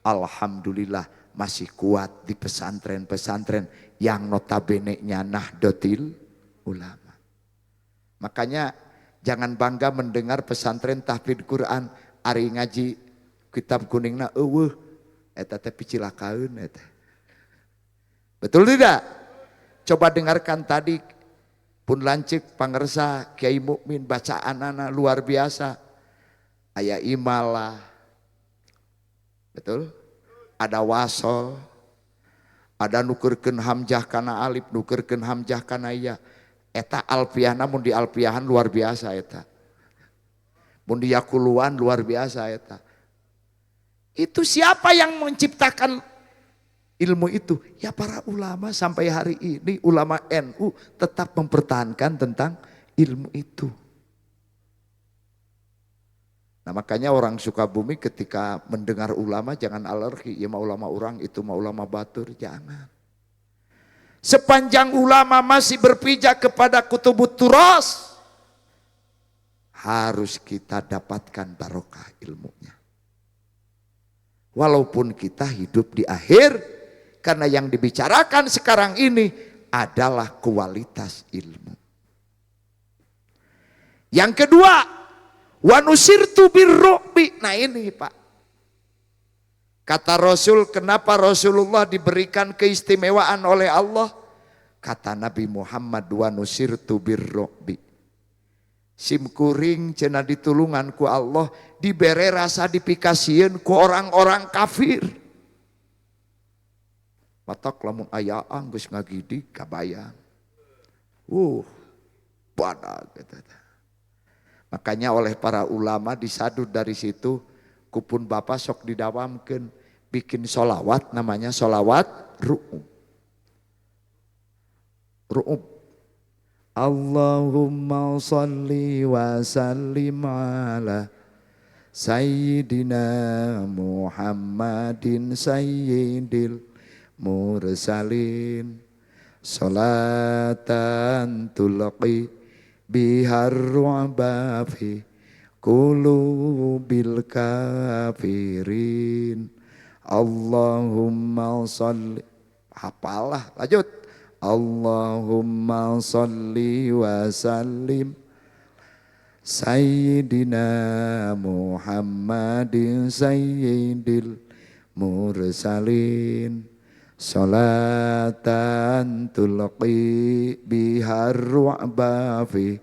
alhamdulillah masih kuat di pesantren-pesantren yang notabene-nya Nahdlatul Ulama. Makanya jangan bangga mendengar pesantren tahfidz Quran, ari ngaji kitab kuningna eueuh eta teh picilakaeun eta. Betul tidak? Coba dengarkan tadi pun lancik pangersa Kiai Mukmin bacaanana luar biasa. Aya imalah, betul? Ada wasol, ada nukerkeun hamzah kana alif, nukerkeun hamzah kana ya. Eta alfiahna mun di alfiahan luar biasa eta. Mun di yakuluan luar biasa eta. Itu siapa yang menciptakan ilmu itu? Ya para ulama sampai hari ini, ulama NU tetap mempertahankan tentang ilmu itu. Nah makanya orang Sukabumi ketika mendengar ulama jangan alergi, ya mah ulama orang itu mah ulama batur, jangan. Sepanjang ulama masih berpijak kepada kutubut turas, harus kita dapatkan barokah ilmunya. Walaupun kita hidup di akhir, karena yang dibicarakan sekarang ini adalah kualitas ilmu. Yang kedua, wa nusirtu birru'bi. Nah ini Pak. Kata Rasul, kenapa Rasulullah diberikan keistimewaan oleh Allah? Kata Nabi Muhammad, wa nusirtu birru'bi. Sim kuring cenah ditulungan ku Allah, dibere rasa dipikasieun ku orang-orang kafir. Matak lamun aya geus ngagidi kabayang. Badag eta. Makanya oleh para ulama disadut dari situ, kupun bapak sok didawamkeun bikin solawat, namanya solawat ru'ub. Ru'ub. Allahumma salli wa sallim ala Sayyidina Muhammadin Sayyidil Mursalin Salatan tulaqi bihar ru'ba fi qulubil kafirin. Allahumma salli, hafalah, lanjut. Allahumma salli wa sallim Sayyidina Muhammadin Sayyidil Mursalin Salatan tulqi bihar ru'ba fi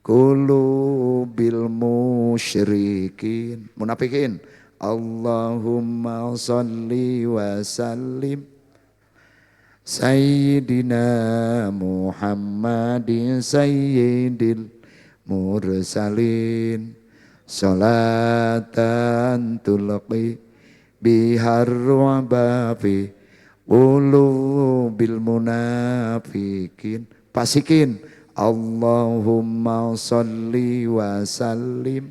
qulubil musyrikin. Munafikin. Allahumma salli wa sallim Sayyidina Muhammadin Sayyidil Mursalin Salatan tulqi bihar ru'ba fi qulubil munafikin. Pasikin. Allahumma salli wa sallim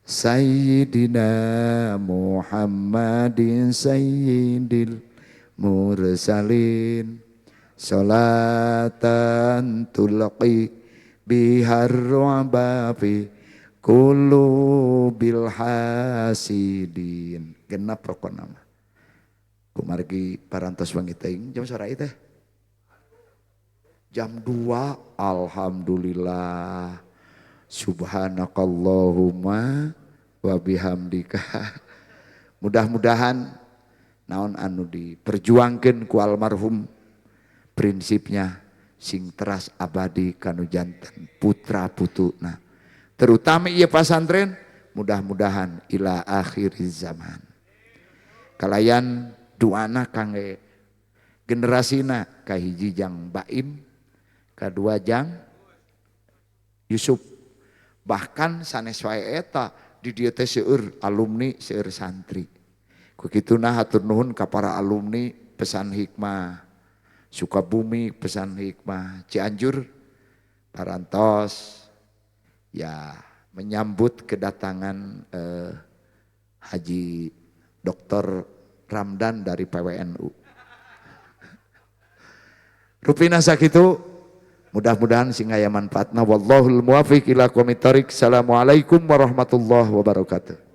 Sayyidina Muhammadin sayyidil mursalin salatan tulqi bihar ru'ba fi qulubil hasidin. Genap pokona mah. Kumargi parantos wangi teuing jam sarai teh? Jam 2. Alhamdulillah. Subhanakallahumma wa bihamdika. Mudah-mudahan naon anu diperjuangkeun ku almarhum prinsipnya sing teras abadi kanu janten putra putuna. Terutama ieu pasantren mudah-mudahan ila akhir zaman. Kalayan doana kangge generasina kahiji jang Baim, kadua jang Yusuf. Bahkan sanes wae eta di dieu teh seueur alumni, seueur santri. Ku kituna hatur nuhun ka para alumni pesan hikmah Sukabumi, pesan hikmah Cianjur, parantos ya menyambut kedatangan Haji Dr. Ramdan dari PWNU. Rupina sakitu, mudah-mudahan sing aya manfaatna. Wallahul muwaffiq ila aqwamit thoriq. Assalamualaikum warahmatullahi wabarakatuh.